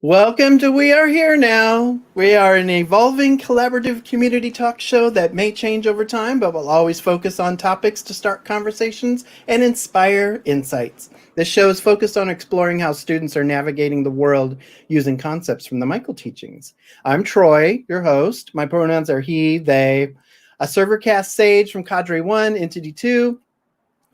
Welcome to We Are Here Now. We are an evolving collaborative community talk show that may change over time, but will always focus on topics to start conversations and inspire insights. This show is focused on exploring how students are navigating the world using concepts from the Michael teachings. I'm Troy, your host. My pronouns are he, they, a servercast sage from Cadre 1, Entity 2,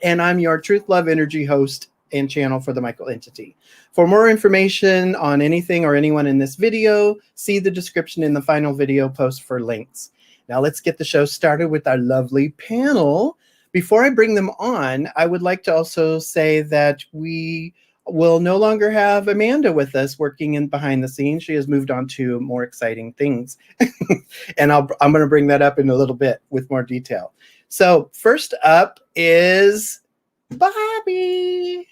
and I'm your TruthLoveEnergy host and channel for the Michael entity. For more information on anything or anyone in this video, see the description in the final video post for links. Now let's get the show started with our lovely panel. Before I bring them on, I would like to also say that we will no longer have Amanda with us working in behind the scenes. She has moved on to more exciting things. And I'm going to bring that up in a little bit with more detail. So first up is Bobby.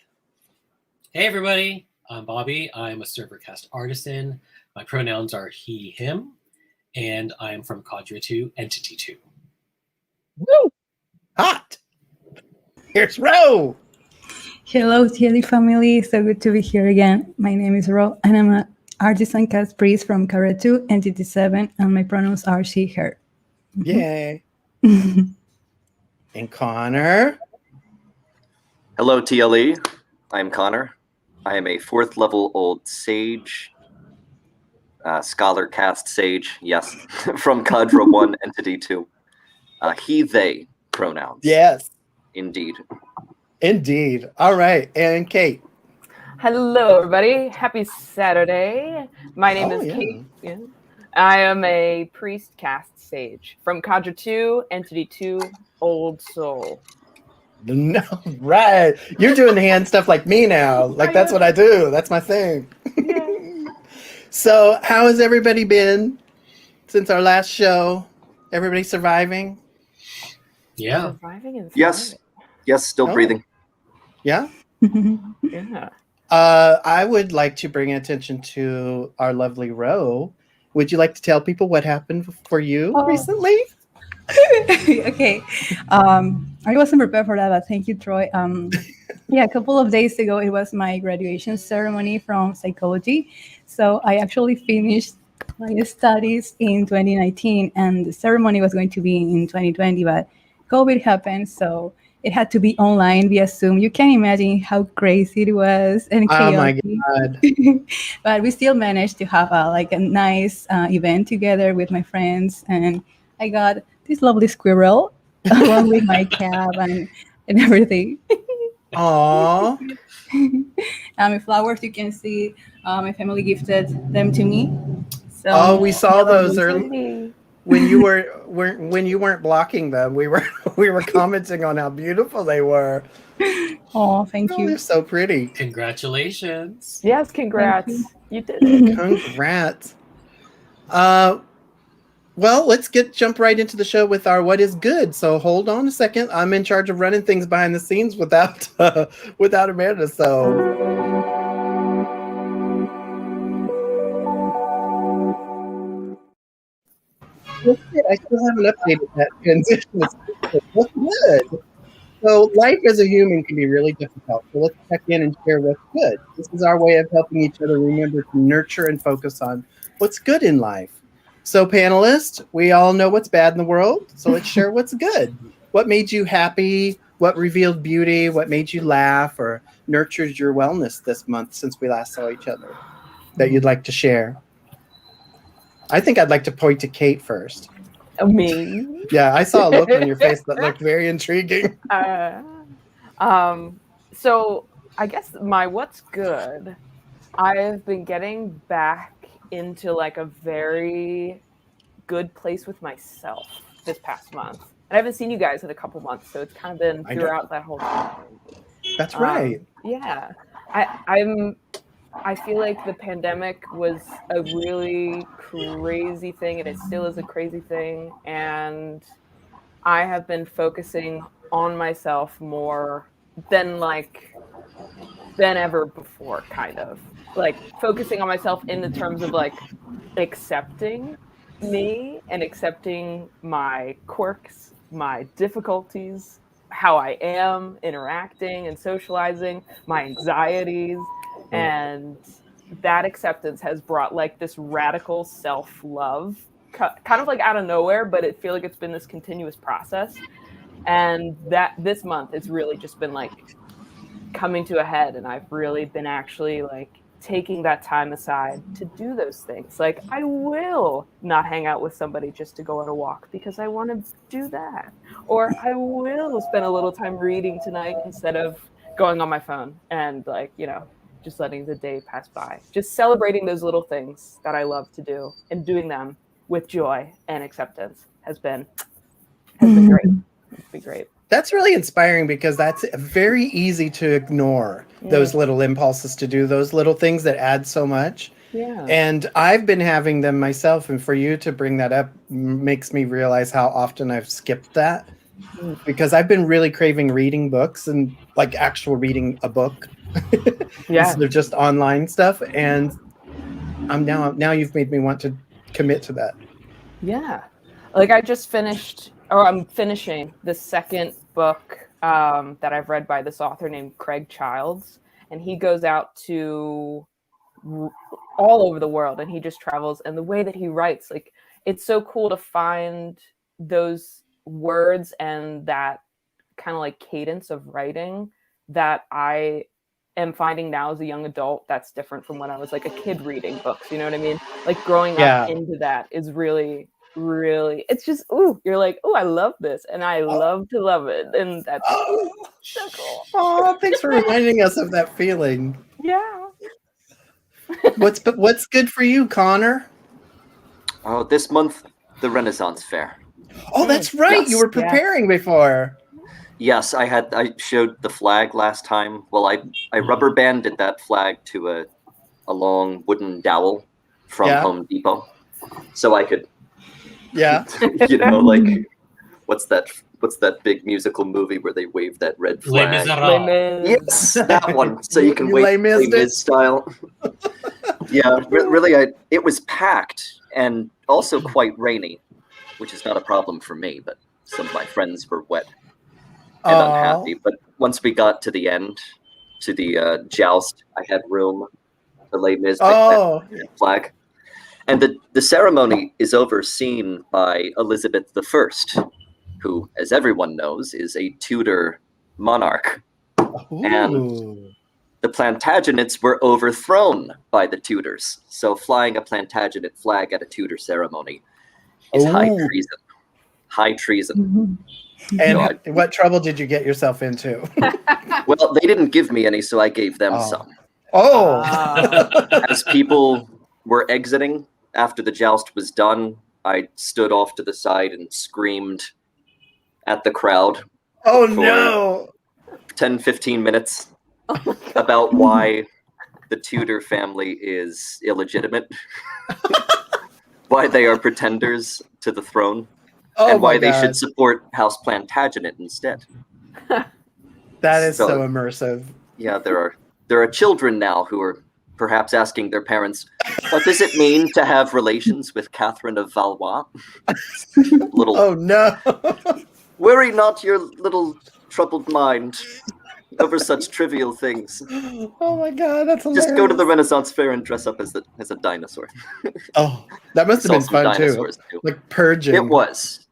Hey everybody, I'm Bobby. I'm a servercast artisan. My pronouns are he, him, and I'm from Cadre 2, Entity 2. Woo! Hot! Here's Ro! Hello, TLE family. So good to be here again. My name is Ro, and I'm an artisan cast priest from Cadre 2, Entity 7, and my pronouns are she, her. Yay! And Connor. Hello, TLE. I'm Connor. I am a 4th level old sage, scholar cast sage, yes, from Cadre 1, Entity 2. He, they pronouns. Yes. Indeed. Indeed. All right. And Kate. Hello, everybody. Happy Saturday. My name is Kate. Yeah. I am a priest cast sage from Cadre 2, Entity 2, Old Soul. No, right. You're doing the hand stuff like me now. Like that's what I do. That's my thing. Yeah. So how has everybody been since our last show? Everybody surviving? Yeah. Surviving and Yes. Yes, still breathing. Yeah? Yeah. I would like to bring attention to our lovely Ro. Would you like to tell people what happened for you recently? Okay. I wasn't prepared for that, but thank you, Troy. Yeah, a couple of days ago, it was my graduation ceremony from psychology. So I actually finished my studies in 2019, and the ceremony was going to be in 2020, but COVID happened, so it had to be online via Zoom. You can imagine how crazy it was and chaotic. Oh my God. But we still managed to have a nice event together with my friends, and I got this lovely squirrel along with my cat and everything. Aww. My flowers, you can see, my family gifted them to me. So we saw those early Pretty. when you weren't blocking them. We were commenting on how beautiful they were. Oh, thank you. They're so pretty. Congratulations. Yes, congrats. Thank You did it. Congrats. Well, let's jump right into the show with our what is good. So hold on a second. I'm in charge of running things behind the scenes without Amanda. So I still haven't updated that transition. What's good? So life as a human can be really difficult. So let's check in and share what's good. This is our way of helping each other remember to nurture and focus on what's good in life. So panelists, we all know what's bad in the world. So let's share what's good. What made you happy? What revealed beauty? What made you laugh or nurtured your wellness this month since we last saw each other that you'd like to share? I think I'd like to point to Kate first. Me? Yeah, I saw a look on your face that looked very intriguing. So I guess my what's good, I've been getting back into like a very good place with myself this past month. And I haven't seen you guys in a couple months, so it's kind of been throughout that whole time. That's right. Yeah. I feel like the pandemic was a really crazy thing, and it still is a crazy thing. And I have been focusing on myself more than ever before, kind of like focusing on myself in the terms of like accepting me and accepting my quirks, my difficulties, how I am interacting and socializing, my anxieties. And that acceptance has brought like this radical self-love, kind of like out of nowhere, but it feels like it's been this continuous process. And that this month it's really just been like coming to a head, and I've really been actually like taking that time aside to do those things. Like I will not hang out with somebody just to go on a walk because I want to do that, or I will spend a little time reading tonight instead of going on my phone and like, you know, just letting the day pass by. Just celebrating those little things that I love to do and doing them with joy and acceptance has been great. It's been great. That's really inspiring, because that's very easy to ignore, those little impulses to do those little things that add so much. Yeah. And I've been having them myself, and for you to bring that up makes me realize how often I've skipped that, because I've been really craving reading books and like actual reading a book instead of just online stuff. And I'm now you've made me want to commit to that. Yeah. Like I just finished, or I'm finishing the second book that I've read by this author named Craig Childs, and he goes out to all over the world and he just travels, and the way that he writes, like it's so cool to find those words and that kind of like cadence of writing that I am finding now as a young adult that's different from when I was like a kid reading books, you know what I mean? Like growing up into that is really, it's just, you're like, I love this, and I love to love it, and that's so cool. Oh, thanks for reminding us of that feeling. Yeah. What's good for you, Connor? Oh, this month, the Renaissance Fair. Oh, that's right. Yes. You were preparing before. Yes, I showed the flag last time. Well, I rubber banded that flag to a long wooden dowel from Home Depot, so I could, you know, like what's that big musical movie where they wave that red flag? Les Miserables. Yes, that one. So you can you wave Les Mis style. Yeah, really, it was packed and also quite rainy, which is not a problem for me, but some of my friends were wet and unhappy. But once we got to the end, to the joust, I had room to lay Mis flag. And the ceremony is overseen by Elizabeth I, who, as everyone knows, is a Tudor monarch. Ooh. And the Plantagenets were overthrown by the Tudors. So flying a Plantagenet flag at a Tudor ceremony is high treason. High treason. And what trouble did you get yourself into? Well, they didn't give me any, so I gave them some. As people were exiting after the joust was done, I stood off to the side and screamed at the crowd for 10-15 minutes about why the Tudor family is illegitimate, why they are pretenders to the throne, and why they should support House Plantagenet instead. That is so immersive. Yeah, there are children now who are perhaps asking their parents, what does it mean to have relations with Catherine of Valois? Oh no. Worry not your little troubled mind over such trivial things. Oh my God, that's hilarious. Just go to the Renaissance Fair and dress up as a dinosaur. That must have been fun too. Like purging. It was.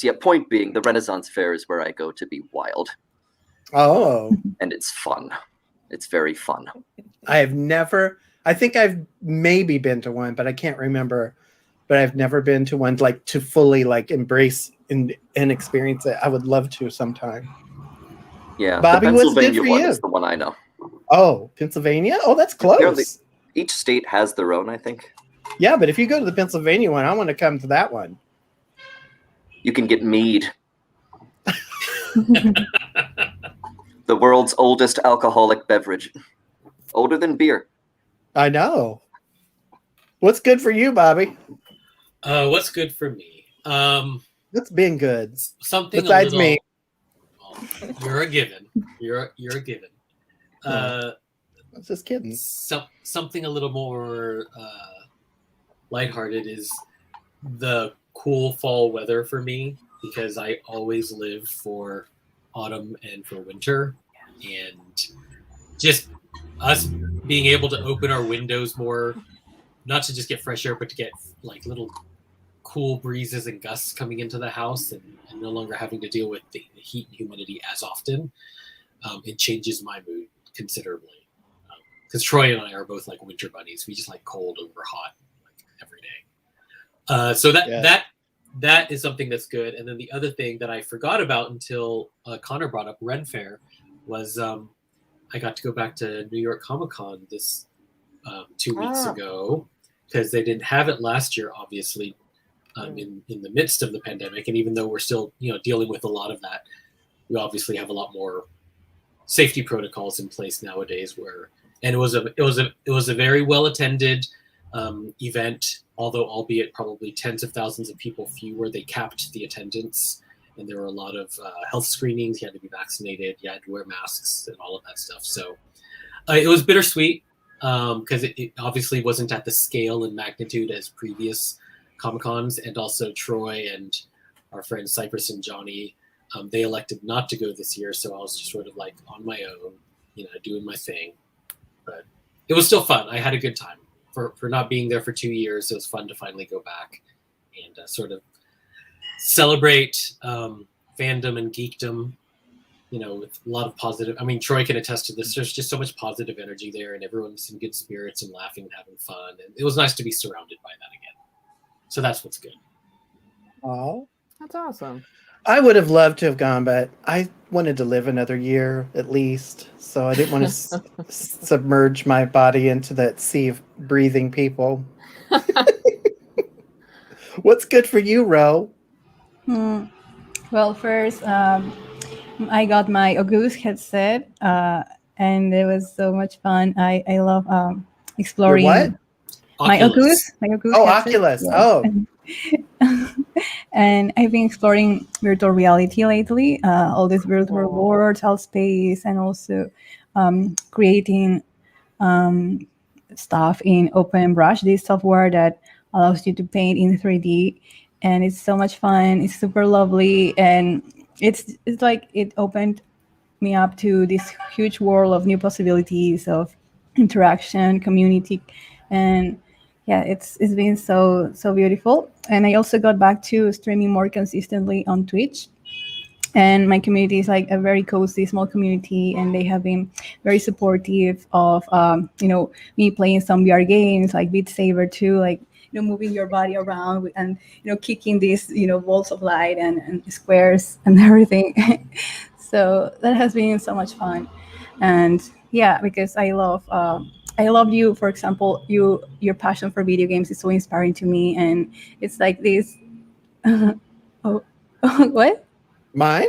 Yeah, point being, the Renaissance Fair is where I go to be wild. Oh. And it's fun. It's very fun. I think I've maybe been to one, but I can't remember. but I've never been to one like to fully like embrace and experience it. I would love to sometime. Yeah, Bobby, the what's good Pennsylvania for one you? is the one I know. Oh, Pennsylvania? Oh, that's close. Each state has their own, I think. Yeah, but if you go to the Pennsylvania one, I want to come to that one. You can get mead. The world's oldest alcoholic beverage. Older than beer. I know. What's good for you, Bobby? What's good for me? What's been good? Something besides a little, me. Well, you're a given. You're a given. I was just kidding. Something a little more lighthearted is the cool fall weather for me, because I always live for autumn and for winter, and just us being able to open our windows more, not to just get fresh air, but to get like little cool breezes and gusts coming into the house, and no longer having to deal with the heat and humidity as often. It changes my mood considerably. Because Troy and I are both like winter bunnies. We just like cold over hot like every day. So that is something that's good. And then the other thing that I forgot about until Connor brought up Ren Fair was I got to go back to New York Comic Con this 2 weeks ago, because they didn't have it last year, obviously, in the midst of the pandemic. And even though we're still dealing with a lot of that, we obviously have a lot more safety protocols in place nowadays. And it was a very well attended event, although albeit probably tens of thousands of people fewer. They capped the attendance, and there were a lot of health screenings. You had to be vaccinated, you had to wear masks, and all of that stuff. So it was bittersweet, because it obviously wasn't at the scale and magnitude as previous Comic-Cons. And also Troy and our friends Cypress and Johnny, they elected not to go this year, so I was just sort of like on my own, doing my thing. But it was still fun. I had a good time. For not being there for 2 years, it was fun to finally go back and sort of celebrate fandom and geekdom, with a lot of positive. I mean, Troy can attest to this. There's just so much positive energy there, and everyone's in good spirits and laughing and having fun. And it was nice to be surrounded by that again. So that's what's good. Oh, that's awesome. I would have loved to have gone, but I wanted to live another year at least. So I didn't want to submerge my body into that sea of breathing people. What's good for you, Ro? Well, first, I got my Oculus headset, and it was so much fun. I love exploring. Your what? My Oculus. Oh, headset. Oculus. Yes. Oh. And I've been exploring virtual reality lately, all these virtual worlds, all space, and also creating stuff in OpenBrush, this software that allows you to paint in 3D. And it's so much fun. It's super lovely. And it's like it opened me up to this huge world of new possibilities of interaction, community, and yeah, it's been so beautiful. And I also got back to streaming more consistently on Twitch. And my community is like a very cozy, small community, and they have been very supportive of me playing some VR games like Beat Saber too, like moving your body around and kicking these balls of light and squares and everything. So that has been so much fun. And yeah, because I love you, for example, your passion for video games is so inspiring to me, and it's like this. What? Mine?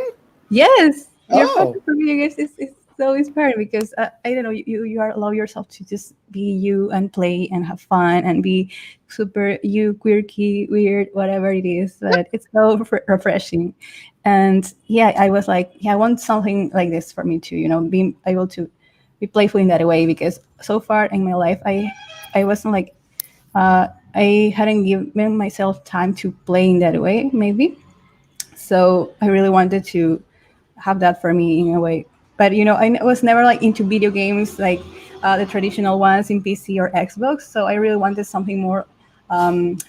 Yes, your passion for video games is so inspiring, because I don't know, you allow yourself to just be you and play and have fun and be super quirky, weird, whatever it is. But it's so refreshing. And yeah, I was like, I want something like this for me too. Being able to be playful in that way, because so far in my life I wasn't like I hadn't given myself time to play in that way, maybe. So I really wanted to have that for me in a way. But I was never like into video games like the traditional ones in PC or Xbox. So I really wanted something more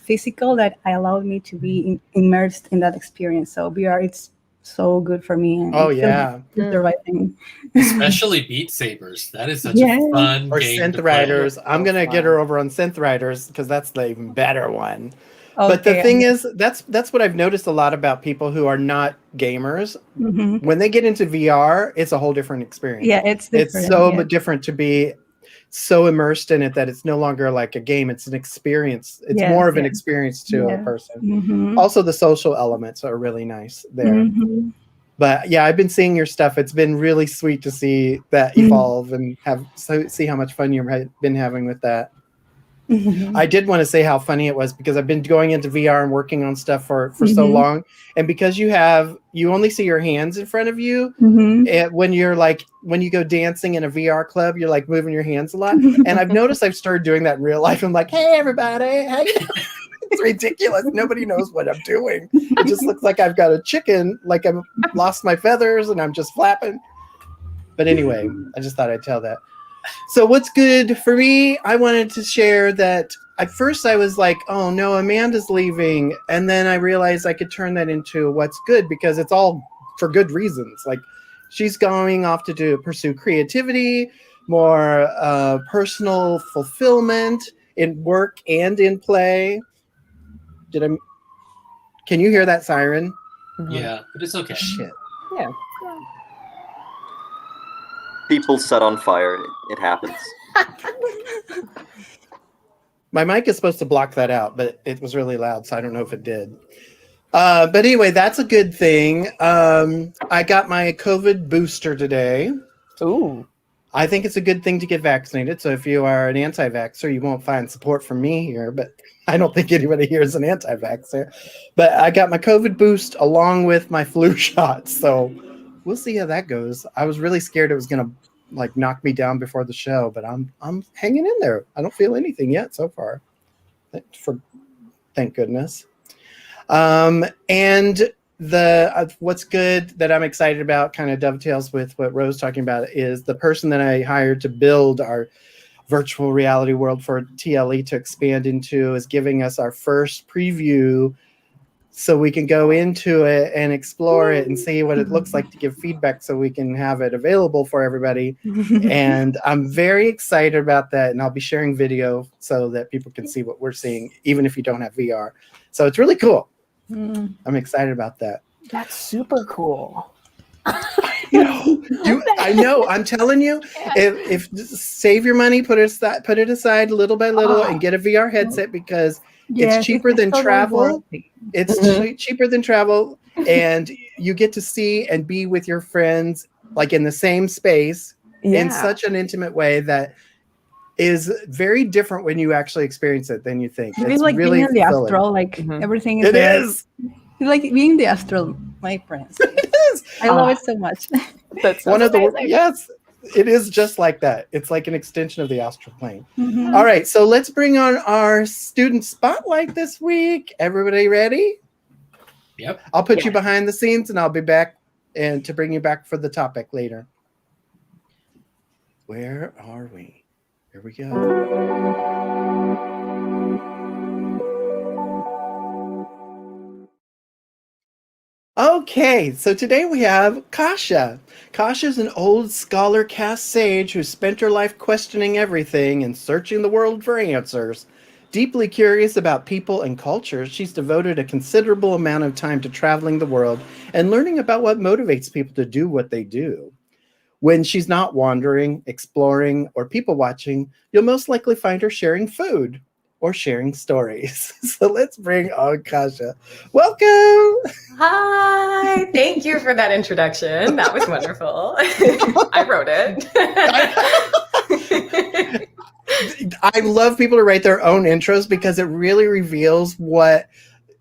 physical that allowed me to be immersed in that experience. So VR, it's so good for me. And Oh, it feels yeah. like it's the right thing. Especially Beat Sabers. That is such a fun Or game Synth to play. Riders. I'm going to get her over on Synth Riders because that's the even better one. Okay. But the thing is, that's what I've noticed a lot about people who are not gamers. Mm-hmm. When they get into VR, it's a whole different experience. Yeah, it's different. It's so different to be so immersed in it that it's no longer like a game. It's an experience. It's more of an experience to a person. Mm-hmm. Also, the social elements are really nice there. Mm-hmm. But yeah, I've been seeing your stuff. It's been really sweet to see that evolve and see how much fun you've been having with that. Mm-hmm. I did want to say how funny it was because I've been going into VR and working on stuff for so long, and because you only see your hands in front of you, and when you go dancing in a VR club, you're like moving your hands a lot. And I've noticed I've started doing that in real life. I'm like, hey everybody, how you doing? It's ridiculous. Nobody knows what I'm doing. It just looks like I've got a chicken, like I've lost my feathers and I'm just flapping. But anyway, I just thought I'd tell that. So what's good for me, I wanted to share that at first I was like, oh no, Amanda's leaving. And then I realized I could turn that into what's good because it's all for good reasons. Like she's going off to pursue creativity, more personal fulfillment in work and in play. Can you hear that siren? Yeah, but it's okay. Shit. Yeah. People set on fire. It happens. My mic is supposed to block that out, but it was really loud, so I don't know if it did. But anyway, that's a good thing. I got my COVID booster today. Ooh. I think it's a good thing to get vaccinated. So if you are an anti-vaxxer, you won't find support from me here, but I don't think anybody here is an anti-vaxxer. But I got my COVID boost along with my flu shot. So we'll see how that goes. I was really scared it was going to like knock me down before the show, but I'm hanging in there. I don't feel anything yet so far. Thank goodness. And what's good that I'm excited about kind of dovetails with what Rose talking about is the person that I hired to build our virtual reality world for TLE to expand into is giving us our first preview so we can go into it and explore it and see what it looks like to give feedback so we can have it available for everybody. And I'm very excited about that. And I'll be sharing video so that people can see what we're seeing, even if you don't have VR. So it's really cool. I'm excited about that. That's super cool. I know. I'm telling you, if save your money, put it aside little by little, and get a VR headset because it's cheaper than travel. It's cheaper than travel, and you get to see and be with your friends like in the same space in such an intimate way that is very different when you actually experience it than you think. It's like really being in the astral, like everything is. It is. It's like being the astral, my friends. I love it so much. That's one of the yes, it is just like that. It's like an extension of the astral plane. All right, so let's bring on our student spotlight this week. Everybody ready? Yep. I'll put you behind the scenes, and I'll be back and to bring you back for the topic later. Where are we? Here we go. Okay, so today we have Kasia. Kasia is an old scholar caste sage who spent her life questioning everything and searching the world for answers. Deeply curious about people and culture, she's devoted a considerable amount of time to traveling the world and learning about what motivates people to do what they do. When she's not wandering, exploring, or people watching, you'll most likely find her sharing food or sharing stories. So let's bring on Kasia. Welcome. Hi. Thank you for that introduction. That was wonderful. I wrote it. I love people to write their own intros because it really reveals what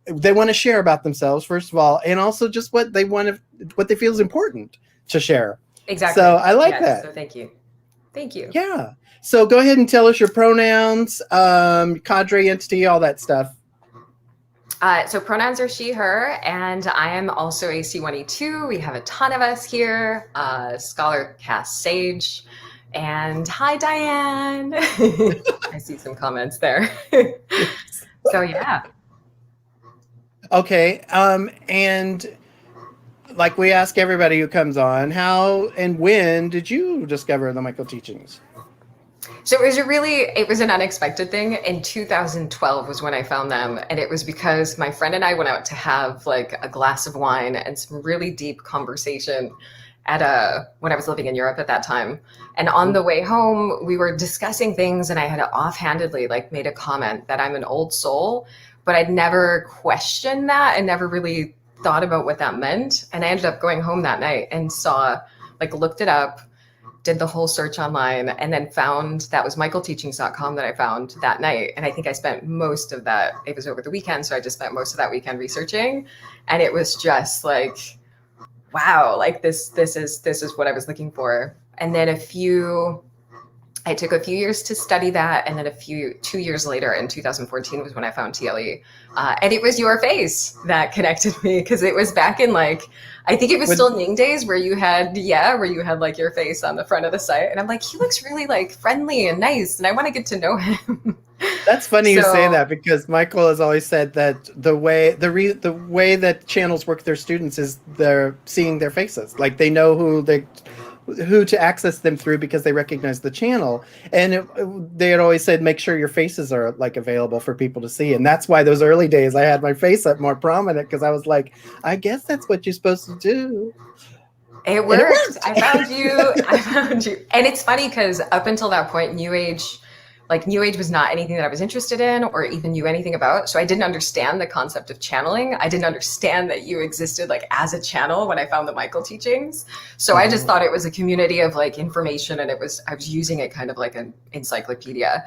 they want to share about themselves, first of all, and also just what they feel is important to share. Exactly. So I like that. So thank you. Thank you. Yeah. So go ahead and tell us your pronouns, cadre, entity, all that stuff. So pronouns are she, her, and I am also a C1E2. We have a ton of us here. Scholar caste sage. And hi, Diane. I see some comments there. So yeah. Okay. And like we ask everybody who comes on, how and when did you discover the Michael teachings? So it was an unexpected thing. In 2012 was when I found them. And it was because my friend and I went out to have like a glass of wine and some really deep conversation when I was living in Europe at that time. And on the way home, we were discussing things and I had offhandedly like made a comment that I'm an old soul, but I'd never questioned that and never really thought about what that meant. And I ended up going home that night and looked it up, did the whole search online, and then found that was michaelteachings.com that I found that night. And I think I spent most of that, it was over the weekend. So I just spent most of that weekend researching. And it was just like, wow, like this is what I was looking for. And then I took a few years to study that. And then 2 years later in 2014 was when I found TLE. And it was your face that connected me because it was back in I think it was still Ning days where you had like your face on the front of the site. And I'm like, he looks really like friendly and nice. And I want to get to know him. That's funny you say that because Michael has always said that the way that channels work with their students is they're seeing their faces. Like they know who to access them through because they recognize the channel. And they had always said, make sure your faces are like available for people to see. And that's why those early days I had my face up more prominent because I was like, I guess that's what you're supposed to do. It worked. I found you. And it's funny because up until that point, New Age was not anything that I was interested in or even knew anything about. So I didn't understand the concept of channeling. I didn't understand that you existed like as a channel when I found the Michael teachings. So I just thought it was a community of like information and I was using it kind of like an encyclopedia.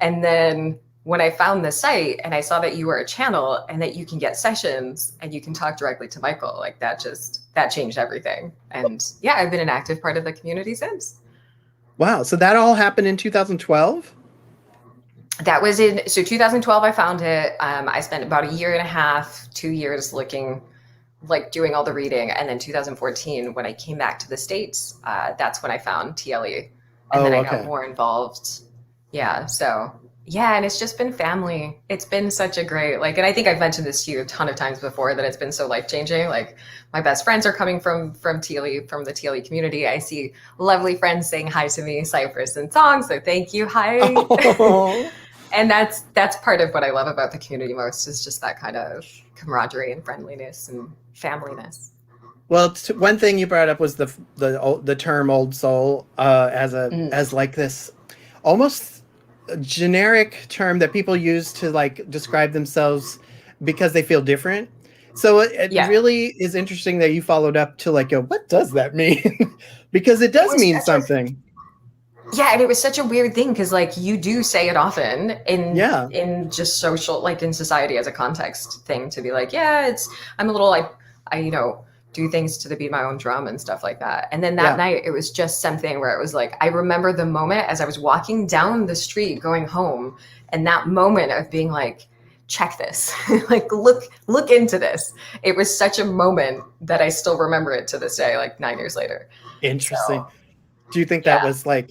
And then when I found the site and I saw that you were a channel and that you can get sessions and you can talk directly to Michael, like that changed everything. And yeah, I've been an active part of the community since. Wow. So that all happened in 2012? That was so 2012, I found it. I spent about 1.5 years, 2 years looking, like doing all the reading. And then 2014, when I came back to the States, that's when I found TLE. And then I got more involved. Yeah. So yeah. And it's just been family. It's been such a great, and I think I've mentioned this to you a ton of times before that it's been so life-changing. Like my best friends are coming from TLE, from the TLE community. I see lovely friends saying hi to me, Cypress and Song. So thank you. Hi. Oh. And that's part of what I love about the community most is just that kind of camaraderie and friendliness and familyness. Well, one thing you brought up was the term "old soul" as like this almost generic term that people use to like describe themselves because they feel different. So it really is interesting that you followed up to like, what does that mean? Because it does mean something. Yeah, and it was such a weird thing because like you do say it often in just social, like in society as a context thing to be like, I'm a little like I do things to the beat of my own drum and stuff like that. And then that night it was just something where it was like I remember the moment as I was walking down the street going home and that moment of being like, check this, like look into this. It was such a moment that I still remember it to this day, like 9 years later. Interesting. So, do you think that was like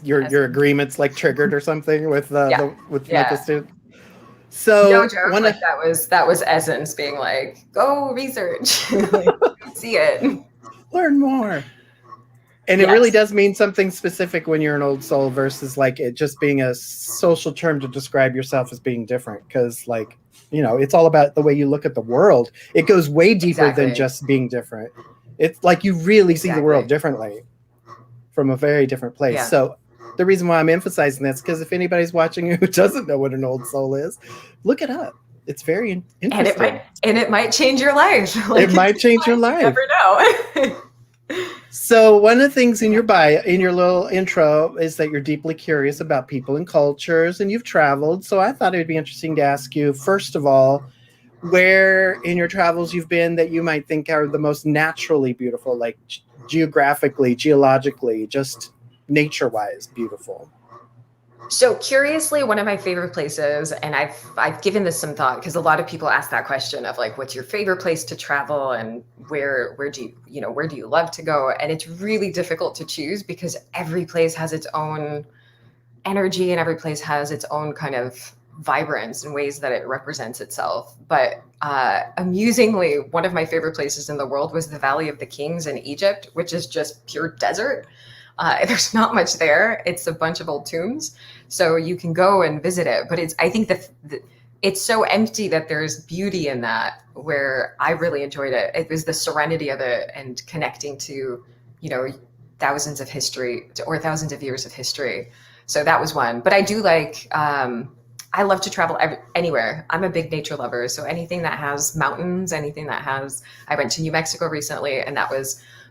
your agreements like triggered or something with the student? So no joke, that was Essence being like, go research, see it, learn more. And it really does mean something specific when you're an old soul versus like it just being a social term to describe yourself as being different. Because like, it's all about the way you look at the world. It goes way deeper than just being different. It's like you really see the world differently from a very different place. Yeah. So the reason why I'm emphasizing this, because if anybody's watching who doesn't know what an old soul is, look it up. It's very interesting. And it might change your life. It might change your life. You never know. So one of the things in your bio, in your little intro, is that you're deeply curious about people and cultures, and you've traveled. So I thought it would be interesting to ask you, first of all, where in your travels you've been that you might think are the most naturally beautiful, like geographically, geologically, just nature-wise beautiful. So curiously, one of my favorite places, and I've given this some thought because a lot of people ask that question of like, what's your favorite place to travel and where do you love to go? And it's really difficult to choose because every place has its own energy and every place has its own kind of vibrance and ways that it represents itself. But amusingly, one of my favorite places in the world was the Valley of the Kings in Egypt, which is just pure desert. There's not much there. It's a bunch of old tombs, so you can go and visit it. But I think it's so empty that there's beauty in that, where I really enjoyed it. It was the serenity of it and connecting to, thousands of history or thousands of years of history. So that was one. But I do like, I love to travel anywhere. I'm a big nature lover. So anything that has mountains, I went to New Mexico recently, and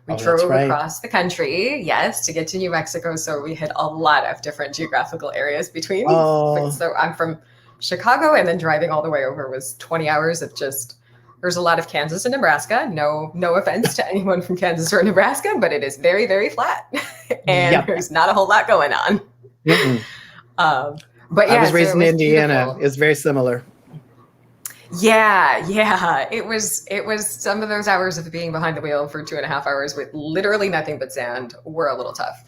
we drove across the country, to get to New Mexico. So we hit a lot of different geographical areas between. So I'm from Chicago, and then driving all the way over was 20 hours of there's a lot of Kansas and Nebraska. No offense to anyone from Kansas or Nebraska, but it is very, very flat. And there's not a whole lot going on. But yeah, I was raised in Indiana. Beautiful. It's very similar. Yeah. It was some of those hours of being behind the wheel for 2.5 hours with literally nothing but sand were a little tough.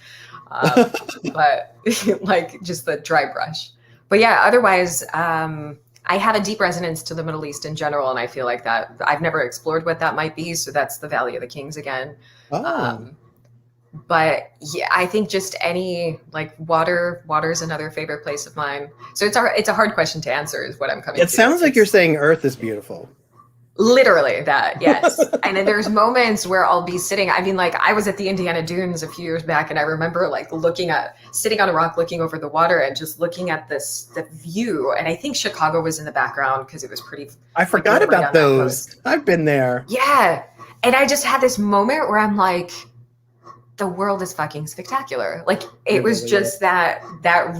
But like just the dry brush. But yeah, otherwise, I have a deep resonance to the Middle East in general. And I feel like that I've never explored what that might be. So that's the Valley of the Kings again. But yeah, I think just any like water's another favorite place of mine. So it's a hard question to answer is what I'm coming to. It sounds like you're saying Earth is beautiful. Literally that, yes. And then there's moments where I'll be sitting, like I was at the Indiana Dunes a few years back, and I remember like sitting on a rock, looking over the water and just looking at the view. And I think Chicago was in the background because it was pretty. I forgot about those. I've been there. Yeah. And I just had this moment where I'm like, the world is fucking spectacular. Like it was just that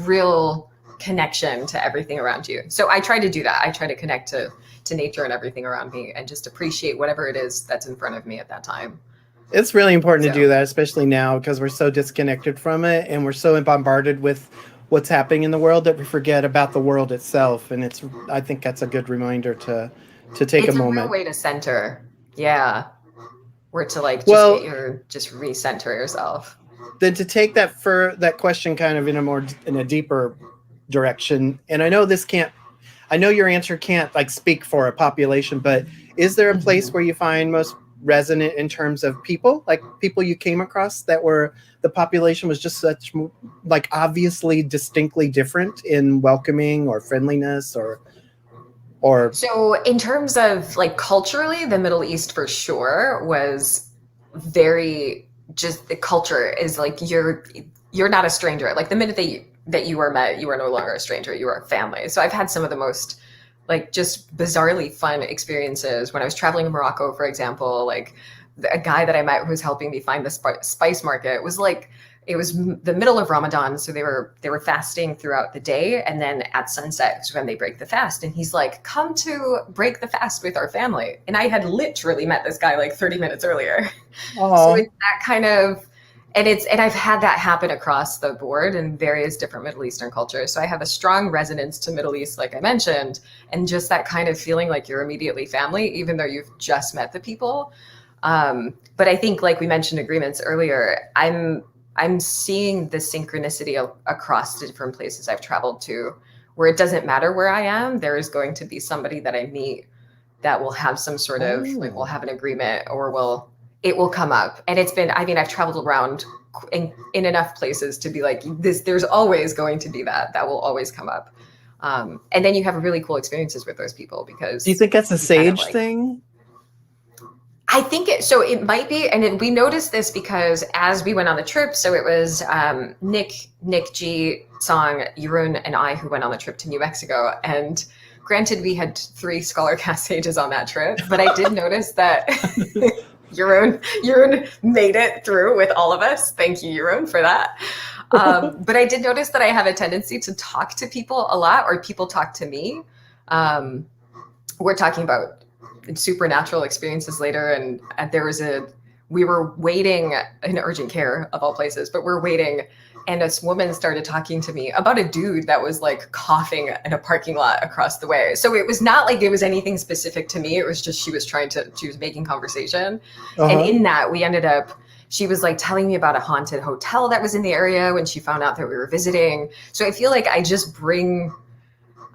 real connection to everything around you. So I try to do that. I try to connect to nature and everything around me and just appreciate whatever it is that's in front of me at that time. It's really important to do that, especially now because we're so disconnected from it and we're so bombarded with what's happening in the world that we forget about the world itself. And I think that's a good reminder to take a moment. It's a real way to center. Yeah. Or to like just recenter yourself. Then to take that question kind of in a deeper direction. And I know your answer can't like speak for a population, but is there a place where you find most resonant in terms of people, like people you came across that the population was just such like obviously distinctly different in welcoming or friendliness or So in terms of like culturally, the Middle East for sure was very just the culture is like you're not a stranger. Like the minute that you were met, you are no longer a stranger. You are a family. So I've had some of the most like just bizarrely fun experiences when I was traveling in Morocco, for example. Like a guy that I met who was helping me find the spice market was like, it was the middle of Ramadan. So they were fasting throughout the day. And then at sunset is when they break the fast. And he's like, come to break the fast with our family. And I had literally met this guy like 30 minutes earlier. So it's that kind of, and I've had that happen across the board in various different Middle Eastern cultures. So I have a strong resonance to Middle East, like I mentioned, and just that kind of feeling like you're immediately family, even though you've just met the people. But I think like we mentioned agreements earlier, I'm seeing the synchronicity across the different places I've traveled to, where it doesn't matter where I am, there is going to be somebody that I meet that will have some sort of like we'll have an agreement or it will come up. And I've traveled around in enough places to be like this. There's always going to be that will always come up. And then you have really cool experiences with those people because. Do you think that's a sage thing? I think it might be. And we noticed this because as we went on the trip, so it was Nick G, Song, Jeroen, and I who went on the trip to New Mexico. And granted, we had 3 scholar cast sages on that trip, but I did notice that Jeroen made it through with all of us. Thank you, Jeroen, for that. But I did notice that I have a tendency to talk to people a lot, or people talk to me. We're talking about supernatural experiences later, and we were waiting in urgent care of all places, but we're waiting, and this woman started talking to me about a dude that was like coughing in a parking lot across the way. So it was not like it was anything specific to me. It was just she was making conversation. And in that she was like telling me about a haunted hotel that was in the area when she found out that we were visiting. So I feel like I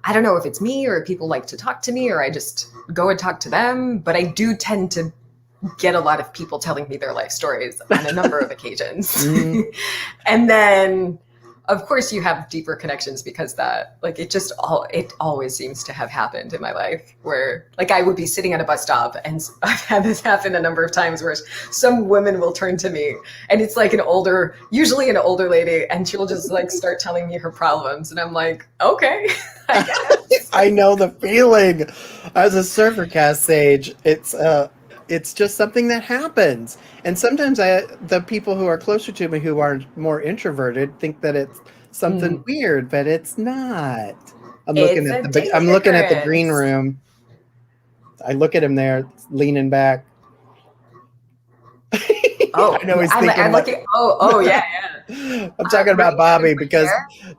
I don't know if it's me or people like to talk to me or I just go and talk to them, but I do tend to get a lot of people telling me their life stories on a number of occasions. And then of course you have deeper connections because that, like, it always seems to have happened in my life where, like, I would be sitting at a bus stop and I've had this happen a number of times where some woman will turn to me and it's like usually an older lady, and she'll just like start telling me her problems. And I'm like, okay, I guess. I know the feeling. As a surfer cast sage, it's just something that happens. And sometimes the people who are closer to me who are more introverted think that it's something weird, but it's not. I'm looking at the green room. I look at him there, leaning back. Oh, I know he's thinking. I'm looking. Oh, yeah. I'm talking about Bobby because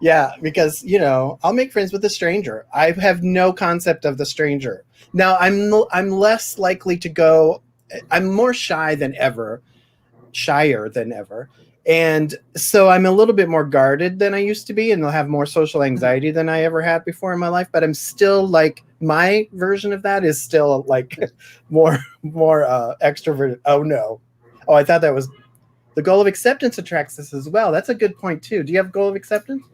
I'll make friends with a stranger. I have no concept of the stranger. Now I'm less likely to go. I'm more shyer than ever, and so I'm a little bit more guarded than I used to be, and I'll have more social anxiety than I ever had before in my life. But I'm still like, my version of that is still like more extroverted. Oh no! Oh, I thought that was the goal of acceptance attracts us as well. That's a good point too. Do you have goal of acceptance?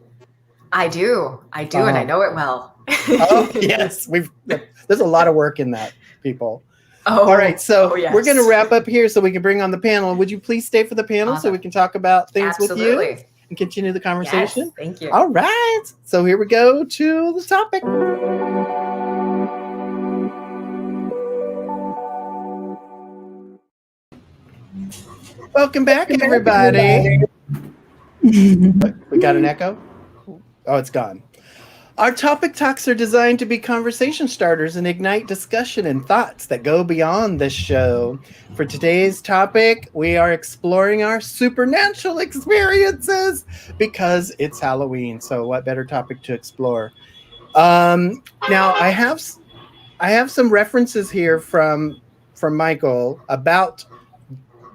I do, and I know it well. Oh yes, there's a lot of work in that, people. Oh, all right, so yes. We're going to wrap up here so we can bring on the panel. Would you please stay for the panel so we can talk about things with you and continue the conversation? Yes, thank you. All right, so here we go to the topic. Welcome back, everybody. We got an echo? Oh, it's gone. Our topic talks are designed to be conversation starters and ignite discussion and thoughts that go beyond this show. For today's topic, we are exploring our supernatural experiences because it's Halloween. So what better topic to explore? Now, I have some references here from Michael about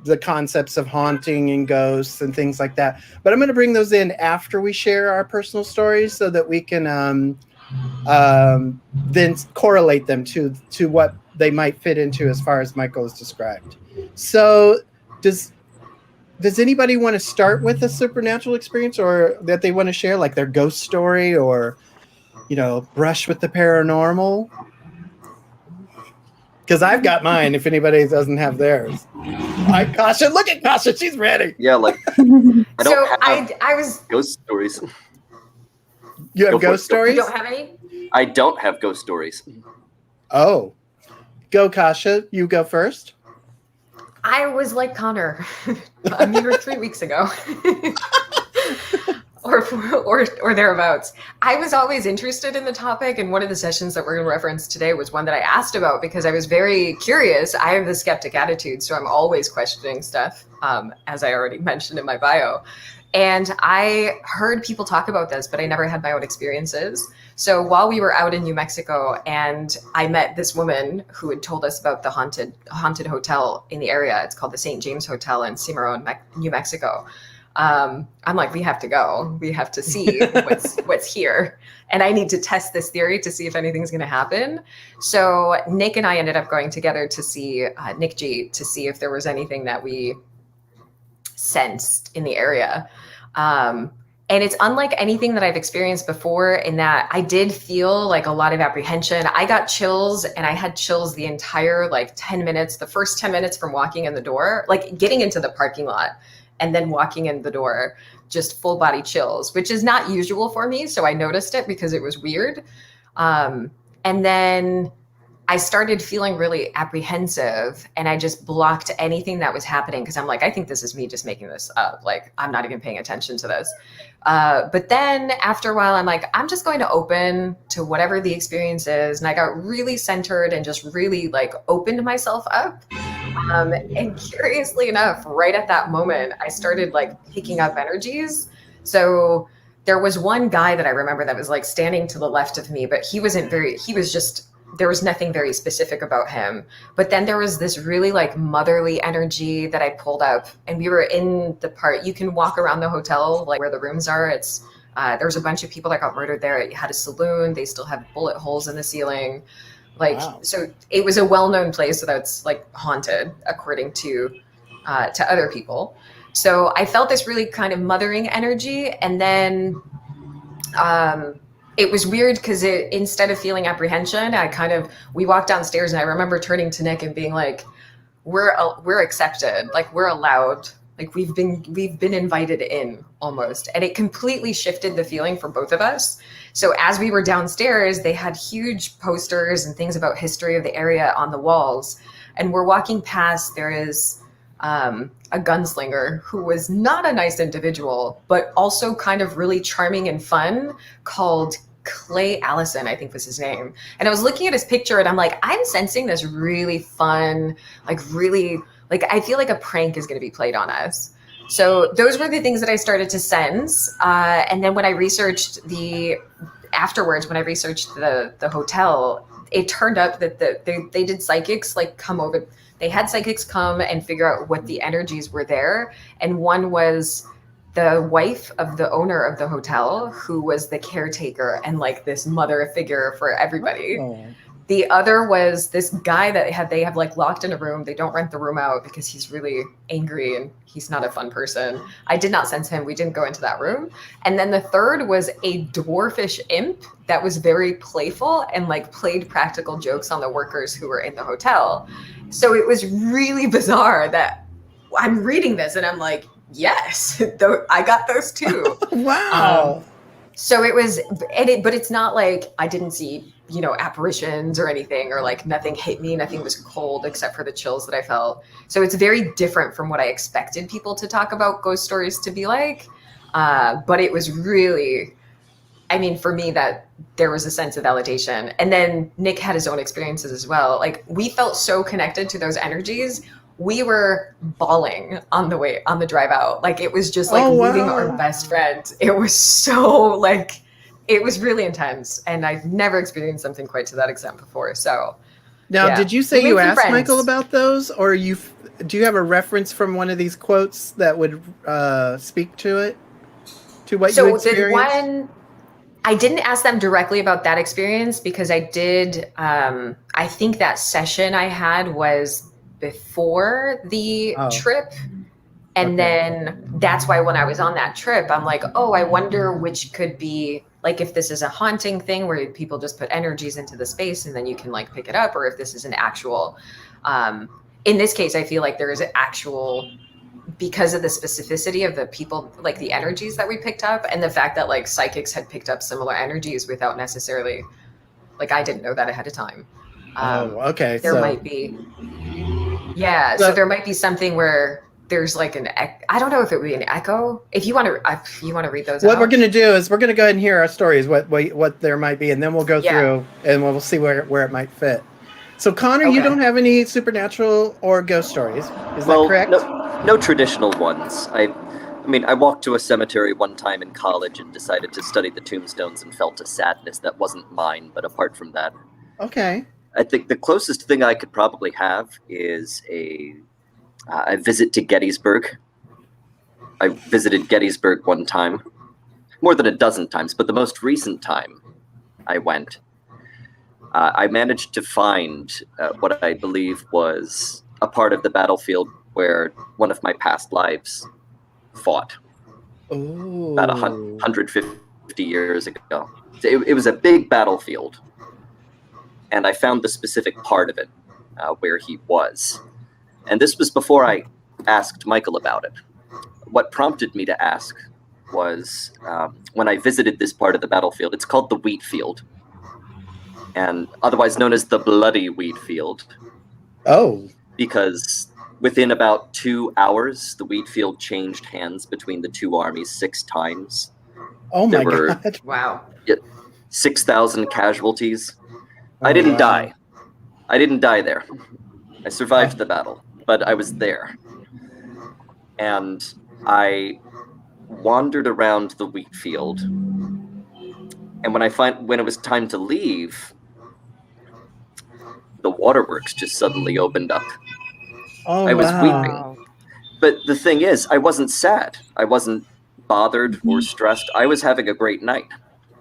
the concepts of haunting and ghosts and things like that. But I'm going to bring those in after we share our personal stories so that we can then correlate them to what they might fit into as far as Michael has described. So does anybody want to start with a supernatural experience or that they want to share, like their ghost story or, brush with the paranormal? Because I've got mine if anybody doesn't have theirs. Kasia, look at Kasia, she's ready. Yeah, like I was ghost stories. You have ghost stories? You don't have any? I don't have ghost stories. Oh. Go, Kasia. You go first. I was like Connor a mere 3 weeks ago. or thereabouts. I was always interested in the topic, and one of the sessions that we're going to reference today was one that I asked about because I was very curious. I have the skeptic attitude, so I'm always questioning stuff, as I already mentioned in my bio. And I heard people talk about this, but I never had my own experiences. So while we were out in New Mexico, and I met this woman who had told us about the haunted hotel in the area. It's called the St. James Hotel in Cimarron, New Mexico. I'm like, we have to go. We have to see what's here. And I need to test this theory to see if anything's going to happen. So Nick and I ended up going together to see Nick G to see if there was anything that we sensed in the area. And it's unlike anything that I've experienced before in that I did feel like a lot of apprehension. I got chills, and I had chills the entire 10 minutes, the first 10 minutes from walking in the door, like getting into the parking lot. And then walking in the door, just full body chills, which is not usual for me. So I noticed it because it was weird. And then I started feeling really apprehensive, and I just blocked anything that was happening because I'm like, I think this is me just making this up. Like, I'm not even paying attention to this. But then after a while, I'm like, I'm just going to open to whatever the experience is. And I got really centered and just really opened myself up. And curiously enough, right at that moment, I started picking up energies. So there was one guy that I remember that was standing to the left of me, but there was nothing very specific about him. But then there was this really motherly energy that I pulled up, and we were in the part, you can walk around the hotel, where the rooms are. It's There was a bunch of people that got murdered there. It had a saloon. They still have bullet holes in the ceiling. Like, Wow. So it was a well-known place that's like haunted, according to other people. So I felt this really kind of mothering energy. And then it was weird because instead of feeling apprehension, we walked downstairs and I remember turning to Nick and being like, we're accepted, like we're allowed, like we've been invited in almost. And it completely shifted the feeling for both of us. So as we were downstairs, they had huge posters and things about history of the area on the walls. And we're walking past, there is a gunslinger who was not a nice individual, but also kind of really charming and fun, called Clay Allison, I think was his name. And I was looking at his picture and I'm like, I'm sensing this really fun, like really, like I feel like a prank is going to be played on us. So those were the things that I started to sense. And then when I researched the hotel, it turned up that they did psychics like come over. They had psychics come and figure out what the energies were there. And one was the wife of the owner of the hotel, who was the caretaker and like this mother figure for everybody. Oh. The other was this guy that they have like locked in a room. They don't rent the room out because he's really angry and he's not a fun person. I did not sense him. We didn't go into that room. And then the third was a dwarfish imp that was very playful and like played practical jokes on the workers who were in the hotel. So it was really bizarre that I'm reading this and I'm like, yes, I got those too. Wow. So it was, but it's not like I didn't see, apparitions or anything, or like nothing hit me. Nothing was cold except for the chills that I felt. So it's very different from what I expected people to talk about ghost stories to be like. But it was really, for me, that there was a sense of validation. And then Nick had his own experiences as well. Like we felt so connected to those energies. We were bawling on the drive out. Like it was just like losing our best friend. It was so like, it was really intense. And I've never experienced something quite to that extent before. So now, yeah. Did you say you asked friends. Michael about those, or do you have a reference from one of these quotes that would speak to it? To what you experienced? I didn't ask them directly about that experience because I did, I think that session I had was before the trip. And then that's why when I was on that trip, I'm like, I wonder which could be, like if this is a haunting thing where people just put energies into the space and then you can like pick it up, or if this is an actual, in this case, I feel like there is an actual, because of the specificity of the people, like the energies that we picked up and the fact that like psychics had picked up similar energies without necessarily, like I didn't know that ahead of time. Okay. There might be, so there might be something where there's like I don't know if it would be an echo. If you want to read those. What we're going to do is we're going to go ahead and hear our stories, what there might be, and then we'll go through and we'll see where it might fit. So Connor, you don't have any supernatural or ghost stories, is that correct? No traditional ones. I walked to a cemetery one time in college and decided to study the tombstones and felt a sadness that wasn't mine, but apart from that. Okay. I think the closest thing I could probably have is a visit to Gettysburg. I visited Gettysburg one time, more than a dozen times, but the most recent time I went, I managed to find what I believe was a part of the battlefield where one of my past lives fought. Ooh. About 150 years ago. It was a big battlefield, and I found the specific part of it where he was. And this was before I asked Michael about it. What prompted me to ask was when I visited this part of the battlefield. It's called the wheat field, and otherwise known as the bloody wheat field. Oh. Because within about 2 hours, the wheat field changed hands between the two armies 6 times. Oh my God. Wow. 6,000 casualties. I didn't die. I didn't die there. I survived the battle, but I was there. And I wandered around the wheat field. And when it was time to leave, the waterworks just suddenly opened up. Oh, I was weeping. But the thing is, I wasn't sad. I wasn't bothered or stressed. I was having a great night.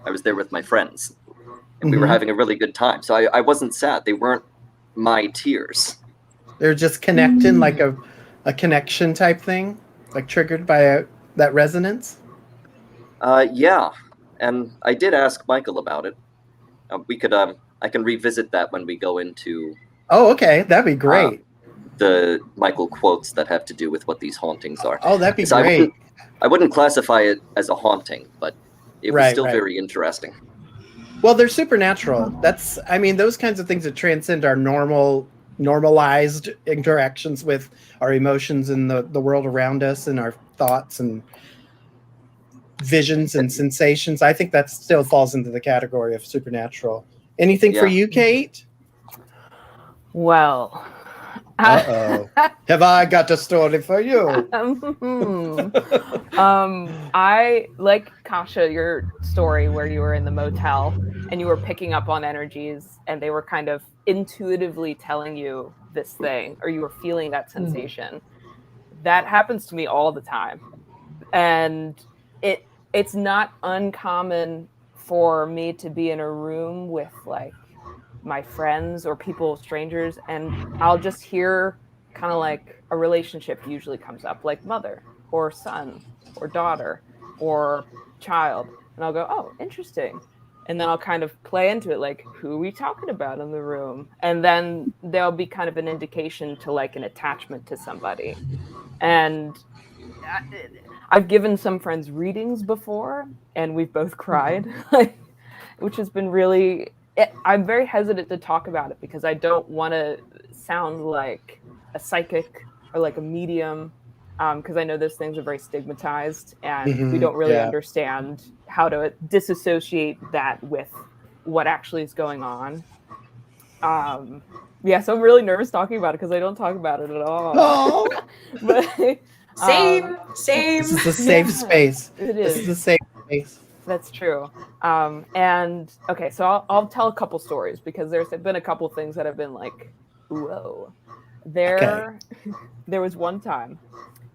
I was there with my friends, and we were having a really good time. So I wasn't sad. They weren't my tears. They're just connecting, like a connection type thing, like triggered by that resonance. Yeah, and I did ask Michael about it. We could I can revisit that when we go into. Oh, okay, that'd be great. The Michael quotes that have to do with what these hauntings are. Oh, that'd be great. I wouldn't classify it as a haunting, but it was still very interesting. Well, they're supernatural. I mean, those kinds of things that transcend our normalized interactions with our emotions and the world around us and our thoughts and visions and sensations. I think that still falls into the category of supernatural. Anything for you, Kate? Well, have I got a story for you? I like Kasia, your story where you were in the motel and you were picking up on energies and they were kind of intuitively telling you this thing, or you were feeling that sensation. That happens to me all the time. And it's not uncommon for me to be in a room with like my friends or people, strangers, and I'll just hear kind of like a relationship usually comes up, like mother or son or daughter or child. And I'll go, oh, interesting. And then I'll kind of play into it, like, who are we talking about in the room? And then there'll be kind of an indication to like an attachment to somebody. And I've given some friends readings before and we've both cried, which has been really... I'm very hesitant to talk about it because I don't want to sound like a psychic or like a medium, because I know those things are very stigmatized and we don't really understand how to disassociate that with what actually is going on. So I'm really nervous talking about it because I don't talk about it at all. Oh. But, same. This is a safe space. It is. This is a safe space. That's true. And okay, so I'll tell a couple stories because there's been a couple things that have been like, whoa. There was one time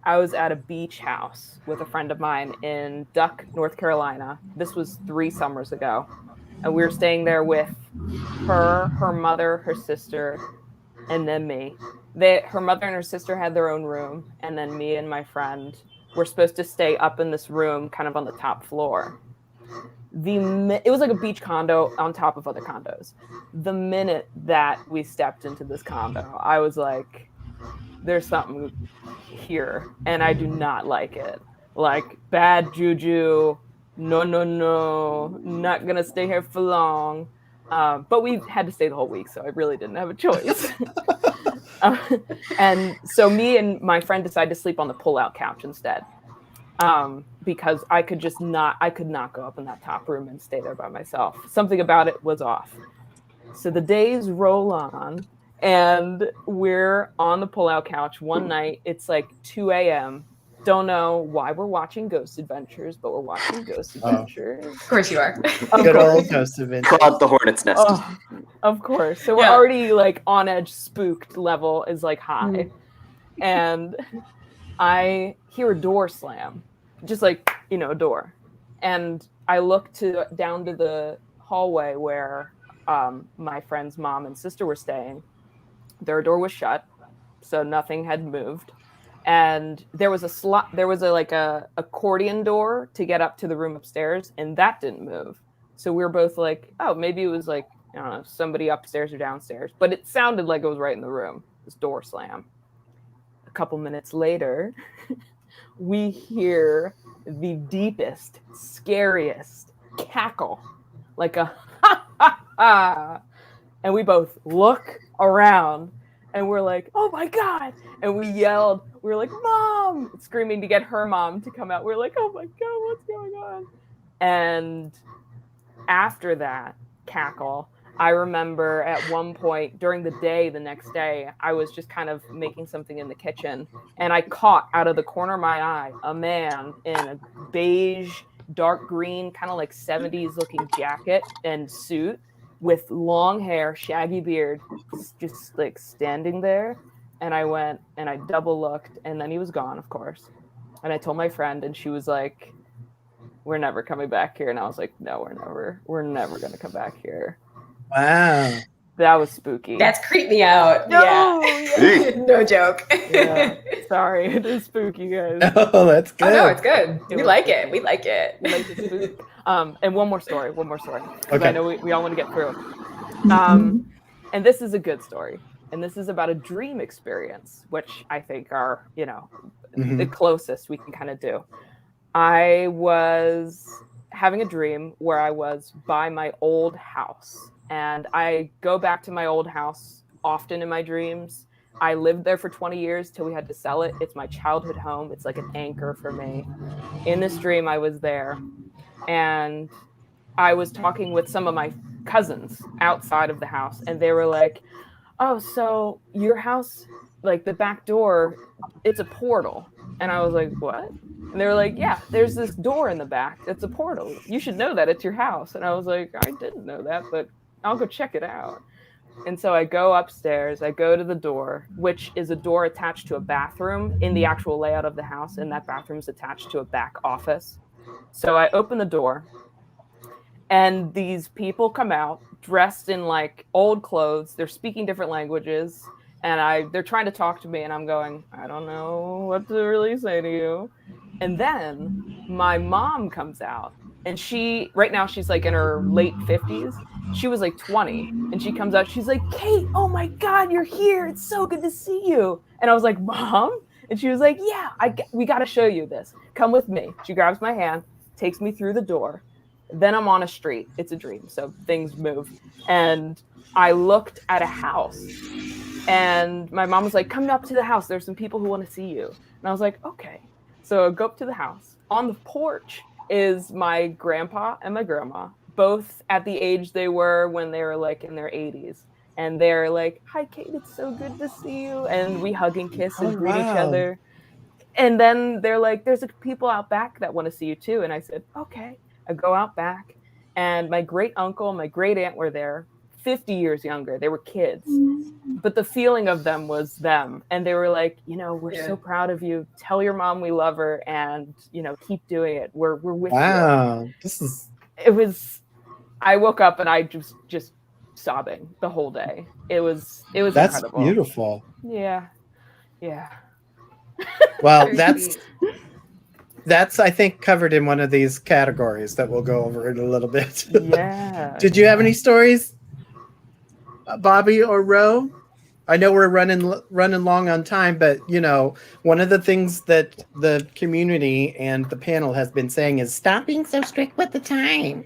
I was at a beach house with a friend of mine in Duck, North Carolina. This was 3 summers ago. And we were staying there with her mother, her sister, and then me. Her mother and her sister had their own room, and then me and my friend were supposed to stay up in this room kind of on the top floor. It was like a beach condo on top of other condos. The minute that we stepped into this condo, I was like, there's something here, and I do not like it. Like, bad juju, no, not gonna stay here for long. But we had to stay the whole week, so I really didn't have a choice. And so me and my friend decided to sleep on the pull-out couch instead. Because I could not go up in that top room and stay there by myself. Something about it was off. So the days roll on and we're on the pull-out couch one night. It's like 2 a.m. Don't know why we're watching Ghost Adventures, but we're watching Ghost Adventures. Of course you are. Good old Ghost Adventures. Claude the Hornet's Nest. Oh, of course. So we're already like on edge, spooked level is like high. And I hear a door slam, just like, a door. And I look down to the hallway where my friend's mom and sister were staying. Their door was shut, so nothing had moved. And there was a accordion door to get up to the room upstairs, and that didn't move. So we were both like, oh, maybe it was like, I don't know, somebody upstairs or downstairs. But it sounded like it was right in the room, this door slam. A couple minutes later, we hear the deepest, scariest cackle, like a ha ha ha. And we both look around and we're like, oh my God. And we yelled, we were like, Mom, screaming to get her mom to come out. We're like, oh my God, what's going on? And after that cackle, I remember at one point during the day, the next day, I was just kind of making something in the kitchen. And I caught out of the corner of my eye a man in a beige, dark green, kind of like 70s looking jacket and suit with long hair, shaggy beard, just like standing there. And I went and I double looked, and then he was gone, of course. And I told my friend, and she was like, we're never coming back here. And I was like, no, we're never going to come back here. Wow. That was spooky. That's creeped me out. No, yeah. No joke. Yeah. Sorry, it is spooky, guys. Oh, that's good. Oh no, it's good. We like it. We like it. We like the spook. And one more story. Because Okay. I know we all want to get through. And this is a good story. And this is about a dream experience, which I think are, the closest we can kind of do. I was having a dream where I was by my old house. And I go back to my old house often in my dreams. I lived there for 20 years till we had to sell it. It's my childhood home. It's like an anchor for me. In this dream, I was there. And I was talking with some of my cousins outside of the house. And they were like, oh, so your house, like the back door, it's a portal. And I was like, what? And they were like, yeah, there's this door in the back. It's a portal. You should know that. It's your house. And I was like, I didn't know that, but I'll go check it out. And so I go upstairs, I go to the door, which is a door attached to a bathroom in the actual layout of the house. And that bathroom is attached to a back office. So I open the door and these people come out dressed in like old clothes. They're speaking different languages and they're trying to talk to me. And I'm going, I don't know what to really say to you. And then my mom comes out. And right now she's like in her late 50s. She was like 20. And she comes out. She's like, Kate, oh my God, you're here. It's so good to see you. And I was like, Mom? And she was like, yeah, we got to show you this. Come with me. She grabs my hand, takes me through the door. Then I'm on a street. It's a dream. So things move. And I looked at a house. And my mom was like, come up to the house. There's some people who want to see you. And I was like, okay. So I go up to the house. On the porch is my grandpa and my grandma, both at the age they were when they were like in their 80s. And they're like, hi, Kate, it's so good to see you. And we hug and kiss and greet each other. And then they're like, there's people out back that want to see you too. And I said, okay. I go out back and my great uncle, my great aunt were there, 50 years younger. They were kids, but the feeling of them was them. And they were like, we're so proud of you. Tell your mom we love her and, keep doing it. We're with you. Wow. I woke up and I just sobbing the whole day. It was That's incredible. Beautiful. Yeah. Yeah. Well, that's, I think, covered in one of these categories that we'll go over in a little bit. Yeah. Did you have any stories, Bobby or Ro? I know we're running long on time, but, one of the things that the community and the panel has been saying is stop being so strict with the time.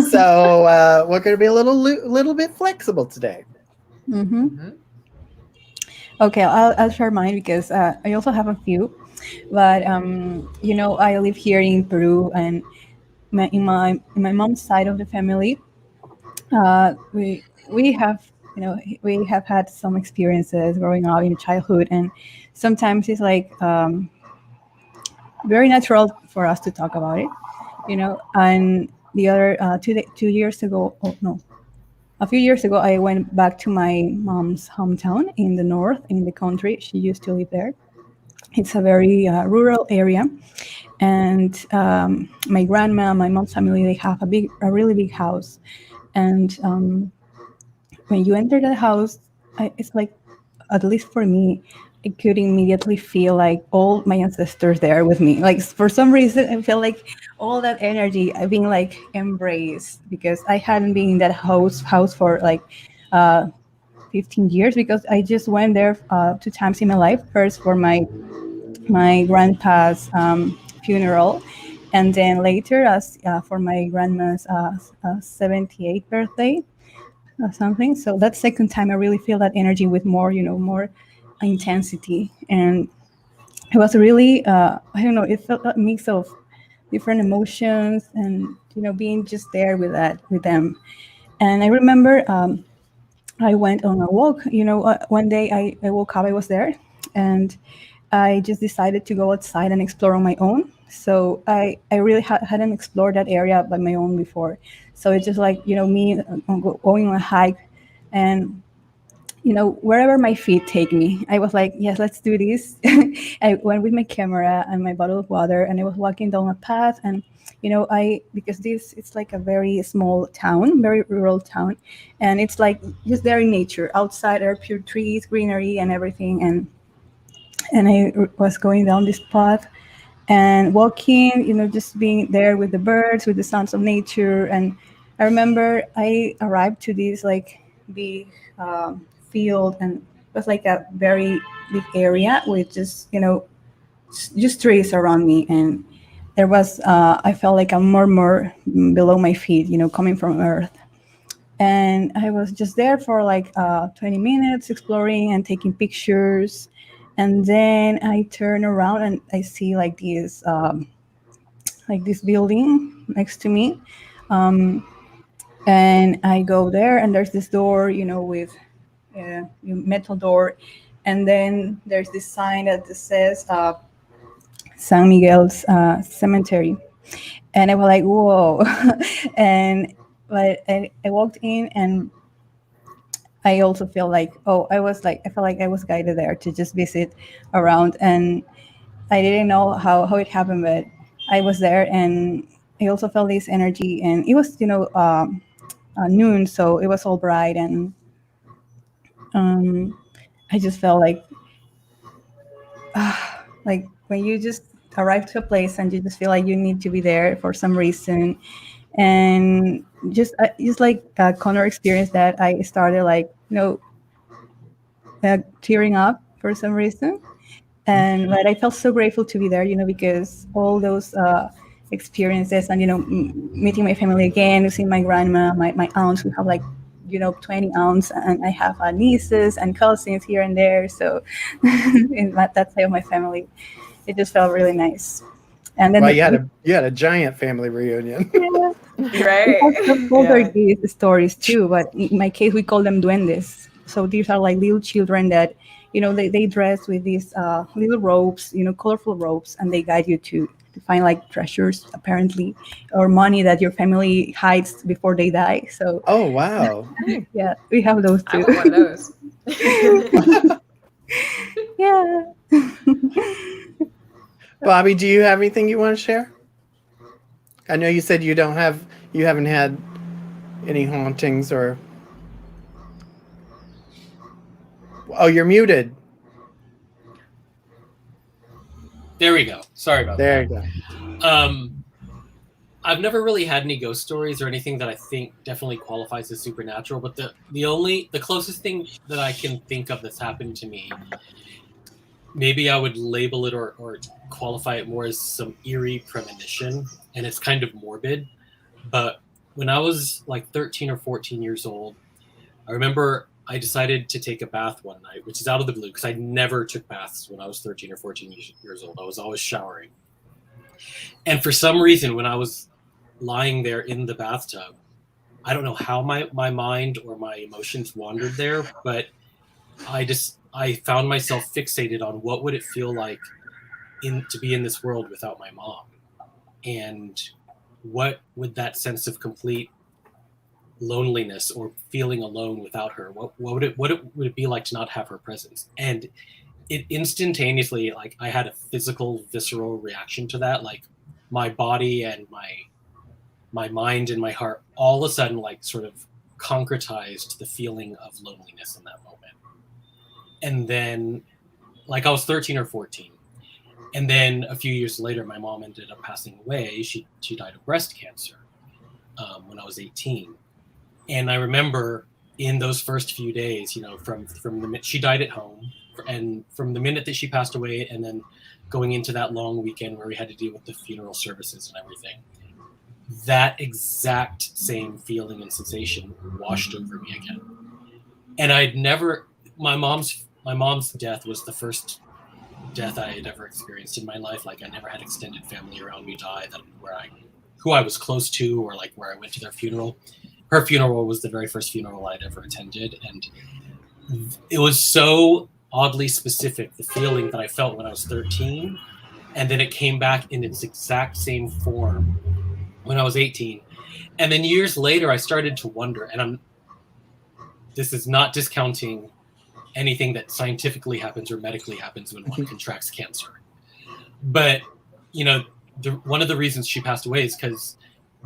So we're going to be a little bit flexible today. Okay, I'll share mine because I also have a few. But I live here in Peru, and in my mom's side of the family, we have had some experiences growing up in childhood, and sometimes it's like very natural for us to talk about it, And the other a few years ago, I went back to my mom's hometown in the north in the country. She used to live there. It's a very rural area, and my grandma, my mom's family, they have a really big house. And when you enter the house, it's like, at least for me, I could immediately feel like all my ancestors there with me. Like for some reason, I feel like all that energy being like embraced, because I hadn't been in that house for like 15 years, because I just went there 2 times in my life. First for my grandpa's funeral, and then later as for my grandma's 78th birthday or something. So that second time I really feel that energy with more intensity, and it was really it felt a mix of different emotions, and being just there with them. And I remember I went on a walk. One day I woke up, I was there, and I just decided to go outside and explore on my own. So I really hadn't explored that area by my own before. So it's just like, me going on a hike and wherever my feet take me, I was like, yes, let's do this. I went with my camera and my bottle of water, and I was walking down a path. And, because it's like a very small town, very rural town. And it's like just there in nature. Outside are pure trees, greenery, and everything. And I was going down this path and walking, just being there with the birds, with the sounds of nature. And I remember I arrived to this like big field, and it was like a very big area with just trees around me. And there was, I felt like a murmur below my feet, coming from earth. And I was just there for like 20 minutes exploring and taking pictures. And then I turn around and I see like this building next to me. And I go there, and there's this door, with a metal door. And then there's this sign that says San Miguel's Cemetery. And I was like, whoa. I walked in, and I also feel like, I felt like I was guided there to just visit around. And I didn't know how it happened, but I was there, and I also felt this energy. And it was, noon, so it was all bright. And I just felt like when you just arrive to a place and you just feel like you need to be there for some reason. And just like Connor experienced that, I started tearing up for some reason. But I felt so grateful to be there, because all those experiences, and meeting my family again, seeing my grandma, my aunts. We have 20 aunts, and I have nieces and cousins here and there. So in that side of my family, it just felt really nice. And then you had a giant family reunion. Yeah. Right. Older stories too, but in my case, we call them duendes. So these are like little children that, they dress with these little robes, colorful robes, and they guide you to find like treasures, apparently, or money that your family hides before they die. So oh wow. Yeah, we have those too. I want one of those. Yeah. Bobby, do you have anything you want to share? I know you said you haven't had any hauntings or. Oh, you're muted. There we go. Sorry about that. There you go. I've never really had any ghost stories or anything that I think definitely qualifies as supernatural, but the closest thing that I can think of that's happened to me, maybe I would label it or qualify it more as some eerie premonition, and it's kind of morbid. But when I was like 13 or 14 years old, I remember I decided to take a bath one night, which is out of the blue, because I never took baths when I was 13 or 14 years old. I was always showering. And for some reason, when I was lying there in the bathtub, I don't know how my mind or my emotions wandered there, but I found myself fixated on what would it feel like to be in this world without my mom, and what would that sense of complete loneliness or feeling alone without her, what would it be like to not have her presence? And it instantaneously, like, I had a physical, visceral reaction to that. Like, my body and my mind and my heart all of a sudden like sort of concretized the feeling of loneliness in that moment. And then, like, I was 13 or 14. And then a few years later, my mom ended up passing away. She died of breast cancer when I was 18. And I remember in those first few days, from the minute she died at home, and from the minute that she passed away, and then going into that long weekend where we had to deal with the funeral services and everything, that exact same feeling and sensation washed over me again. And I'd never, my mom's death was the first death I had ever experienced in my life. Like, I never had extended family around me die who I was close to, or like where I went to their funeral. Her funeral was the very first funeral I'd ever attended. And it was so oddly specific, the feeling that I felt when I was 13. And then it came back in its exact same form when I was 18. And then years later, I started to wonder, and this is not discounting anything that scientifically happens or medically happens when one contracts cancer. But, you know, one of the reasons she passed away is because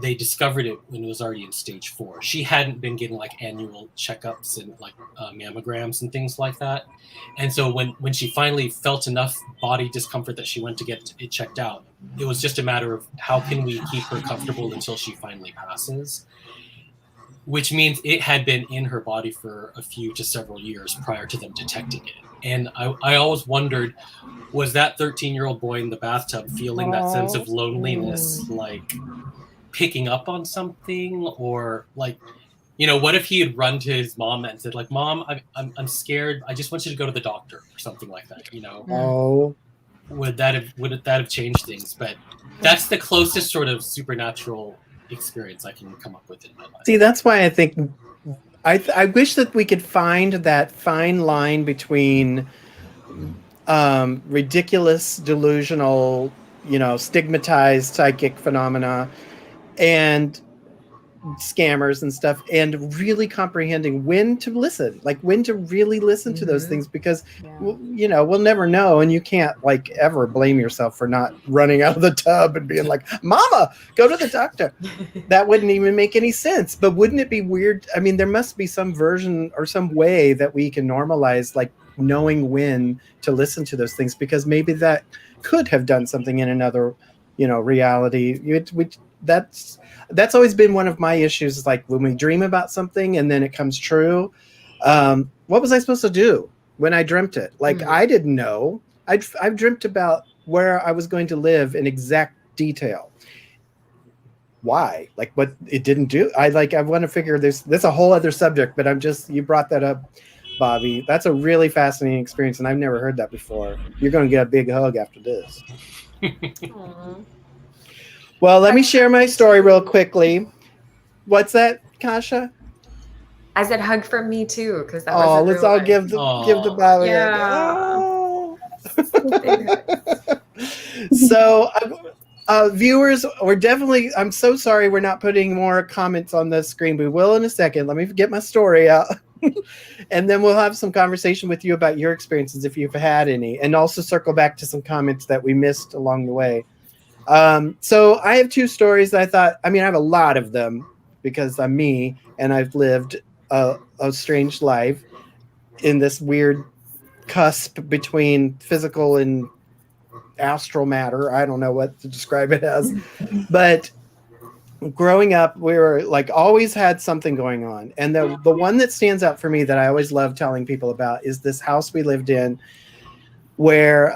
they discovered it when it was already in stage 4. She hadn't been getting like annual checkups and like mammograms and things like that. And so when she finally felt enough body discomfort that she went to get it checked out, it was just a matter of how can we keep her comfortable until she finally passes, which means it had been in her body for a few to several years prior to them detecting it. And I always wondered, was that 13-year-old boy in the bathtub feeling that sense of loneliness, like picking up on something? Or like, you know, what if he had run to his mom and said like, Mom, I'm scared, I just want you to go to the doctor, or something like that, you know? Oh, Would that have changed things? But that's the closest sort of supernatural experience I can come up with in my life. see, that's why I think I wish that we could find that fine line between ridiculous, delusional, you know, stigmatized psychic phenomena and scammers and stuff, and really comprehending when to listen, like when to really listen to those things, because you know, we'll never know, and you can't like ever blame yourself for not running out of the tub and being like, Mama, go to the doctor. That wouldn't even make any sense. But wouldn't it be weird? I mean, there must be some version or some way that we can normalize like knowing when to listen to those things, because maybe that could have done something in another, you know, reality. That's always been one of my issues, is like when we dream about something and then it comes true. What was I supposed to do when I dreamt it? Like, I didn't know. I've dreamt about where I was going to live in exact detail. Why? Like, what it didn't do? I want to figure this. That's a whole other subject, but you brought that up, Bobby. That's a really fascinating experience, and I've never heard that before. You're going to get a big hug after this. Well, let me share my story real quickly. What's that, Kasia? I said hug from me too, because that Oh, was let's all give the Bobby So, viewers, I'm so sorry we're not putting more comments on the screen. We will in a second. Let me get my story out. And then we'll have some conversation with you about your experiences if you've had any, and also circle back to some comments that we missed along the way. So I have 2 stories that I have a lot of them because I'm me and I've lived a strange life in this weird cusp between physical and astral matter. I don't know what to describe it as, but growing up, we were like always had something going on. And the one that stands out for me that I always love telling people about is this house we lived in where,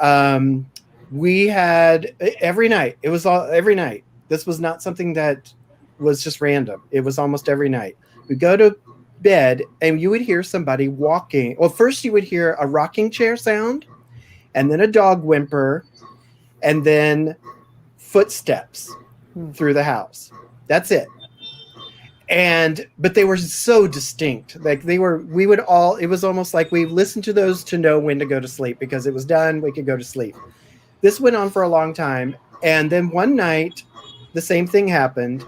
we had every night. It was every night. This was not something that was just random. It was almost every night. We'd go to bed and you would hear somebody walking. Well, first you would hear a rocking chair sound, and then a dog whimper, and then footsteps through the house. That's it. But they were so distinct. Like it was almost like we listened to those to know when to go to sleep, because it was done. We could go to sleep. This went on for a long time. And then one night, the same thing happened.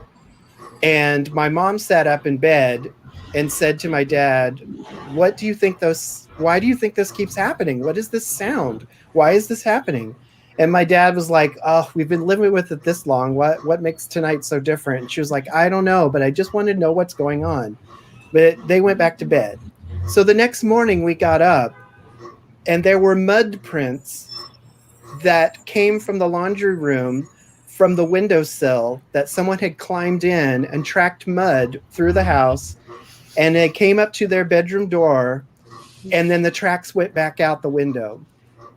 And my mom sat up in bed and said to my dad, why do you think this keeps happening? What is this sound? Why is this happening? And my dad was like, oh, we've been living with it this long. What makes tonight so different? And she was like, I don't know, but I just wanted to know what's going on. But they went back to bed. So the next morning we got up and there were mud prints that came from the laundry room, from the windowsill, that someone had climbed in and tracked mud through the house, and it came up to their bedroom door, and then the tracks went back out the window.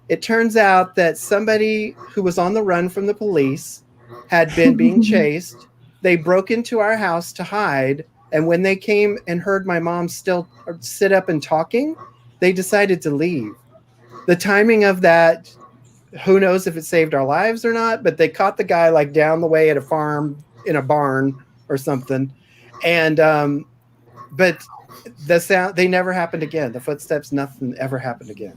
It turns out that somebody who was on the run from the police had been being chased. They broke into our house to hide, and when they came and heard my mom still sit up and talking, they decided to leave. The timing of that, who knows if it saved our lives or not, but they caught the guy like down the way at a farm in a barn or something. And, but the sound, they never happened again. The footsteps, nothing ever happened again.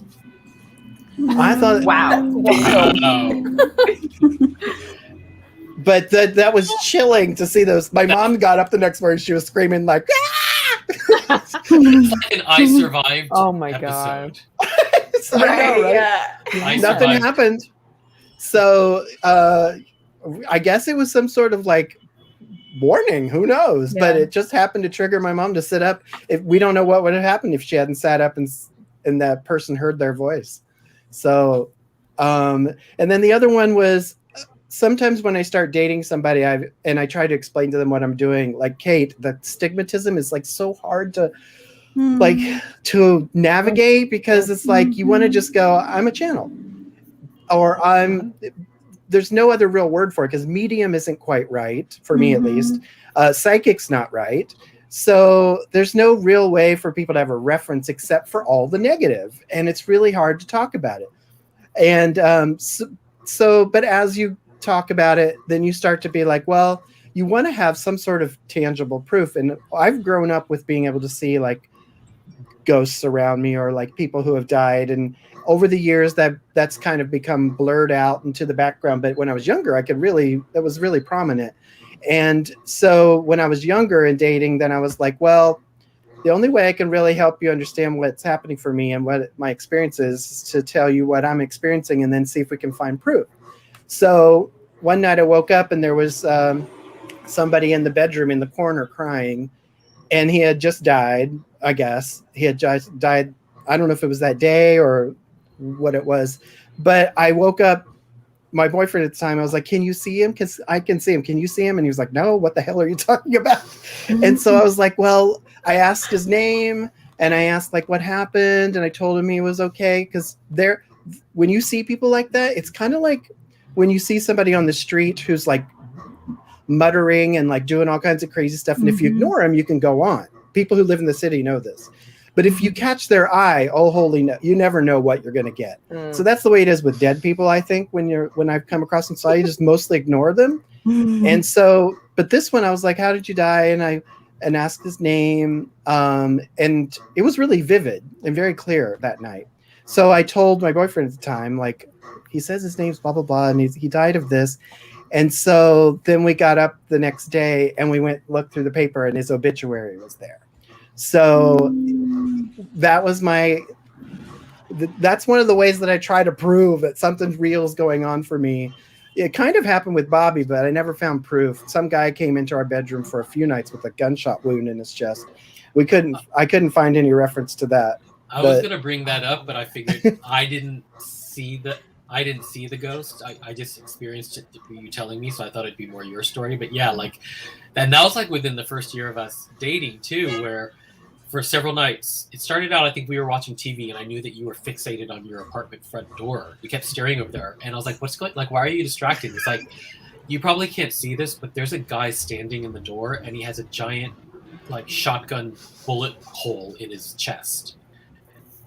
I thought, wow. But that was chilling to see those. My mom got up the next morning. She was screaming like, ah! It's like an I survived Oh my episode. So, I know, right? I Nothing survived. happened. So I guess it was some sort of like warning. Who knows? But Yeah. it just happened to trigger my mom to sit up. If we don't know what would have happened if she hadn't sat up and that person heard their voice. So, and then the other one was sometimes when I start dating somebody, I try to explain to them what I'm doing. Like Kate, the stigmatism is like so hard to like to navigate because it's like you want to just go, I'm a channel, or there's no other real word for it because medium isn't quite right for me at least. Psychic's not right. So there's no real way for people to have a reference except for all the negative, and it's really hard to talk about it. And but as you talk about it, then you start to be like, well, you want to have some sort of tangible proof. And I've grown up with being able to see like ghosts around me or like people who have died, and over the years that's kind of become blurred out into the background. But when I was younger, that was really prominent. And so when I was younger and dating, then I was like, well, the only way I can really help you understand what's happening for me and what my experience is to tell you what I'm experiencing and then see if we can find proof. So one night I woke up and there was somebody in the bedroom in the corner crying, and he had just died. I guess he had just died. I don't know if it was that day or what it was, but I woke up. My boyfriend at the time, I was like, can you see him? Because I can see him. Can you see him? And he was like, no, what the hell are you talking about? And so I was like, well, I asked his name and I asked like what happened. And I told him he was okay. Because when you see people like that, it's kind of like when you see somebody on the street who's like muttering and like doing all kinds of crazy stuff. And if you ignore him, you can go on. People who live in the city know this. But if you catch their eye, oh holy no, you never know what you're going to get. So that's the way it is with dead people, I think, when I've come across them. So I just mostly ignore them. And so, but this one I was like, how did you die? And I asked his name. And it was really vivid and very clear that night. So I told my boyfriend at the time, like, he says his name's blah, blah, blah. And he died of this. And so then we got up the next day and we looked through the paper and his obituary was there. So that was that's one of the ways that I try to prove that something real is going on for me. It kind of happened with Bobby, but I never found proof. Some guy came into our bedroom for a few nights with a gunshot wound in his chest. I couldn't find any reference to that. I was going to bring that up, but I figured I didn't see the ghost. I just experienced it through you telling me, so I thought it'd be more your story. But yeah, like, and that was like within the first year of us dating too, where for several nights, it started out, I think we were watching TV and I knew that you were fixated on your apartment front door. You kept staring over there and I was like, why are you distracted? It's like, you probably can't see this, but there's a guy standing in the door and he has a giant like shotgun bullet hole in his chest.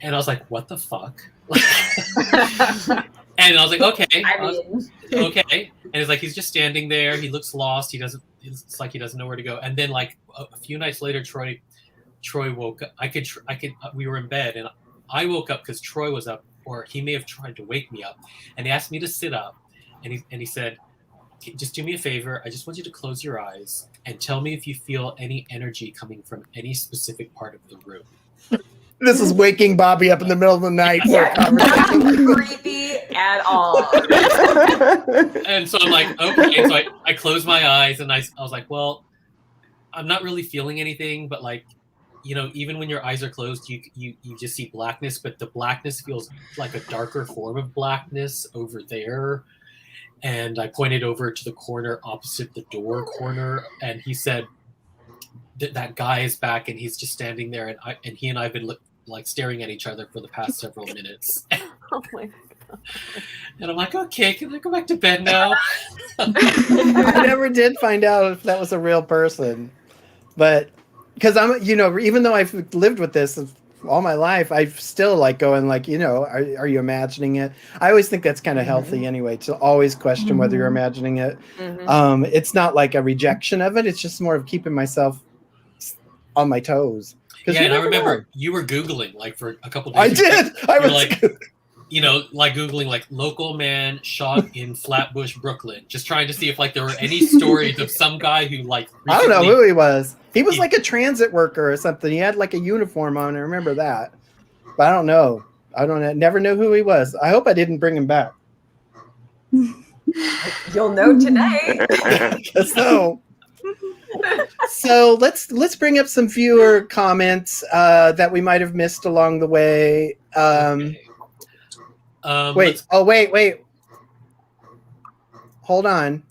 And I was like, what the fuck? And I was like, okay. Okay. And it's like, he's just standing there. He looks lost. It's like he doesn't know where to go. And then like a few nights later, Troy woke up. We were in bed and I woke up because Troy was up, or he may have tried to wake me up, and he asked me to sit up and he said, just do me a favor. I just want you to close your eyes and tell me if you feel any energy coming from any specific part of the room. This is waking Bobby up in the middle of the night. Yeah, not creepy at all. And so I'm like, okay. So I closed my eyes and I was like, well, I'm not really feeling anything, but like, you know, even when your eyes are closed, you just see blackness, but the blackness feels like a darker form of blackness over there. And I pointed over to the corner opposite the door corner, and he said that guy is back, and he's just standing there, and he and I have been like staring at each other for the past several minutes. Oh my God. And I'm like, okay, can I go back to bed now? I never did find out if that was a real person, but because I'm, you know, even though I've lived with this all my life, I still like going like, you know, are you imagining it? I always think that's kind of healthy anyway, to always question whether you're imagining it. It's not like a rejection of it. It's just more of keeping myself on my toes. Yeah, and I remember you were Googling like for a couple days. I did. I was like, like Googling like local man shot in Flatbush, Brooklyn, just trying to see if like there were any stories of some guy who like I don't know who he was. He was like a transit worker or something. He had like a uniform on. I remember that, but I don't know. Never know who he was. I hope I didn't bring him back. You'll know tonight. So let's bring up some viewer comments that we might have missed along the way. Okay. Wait. Oh, wait. Hold on.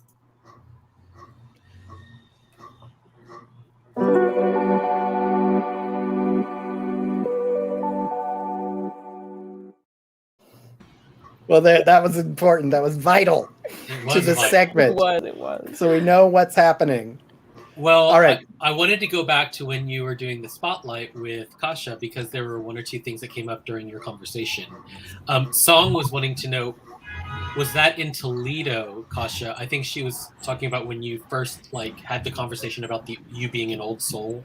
Well, that was important. That was vital to this segment. It was. So we know what's happening. Well, all right. I wanted to go back to when you were doing the spotlight with Kasia because there were one or two things that came up during your conversation. Song was wanting to know, was that in Toledo, Kasia? I think she was talking about when you first like had the conversation about you being an old soul.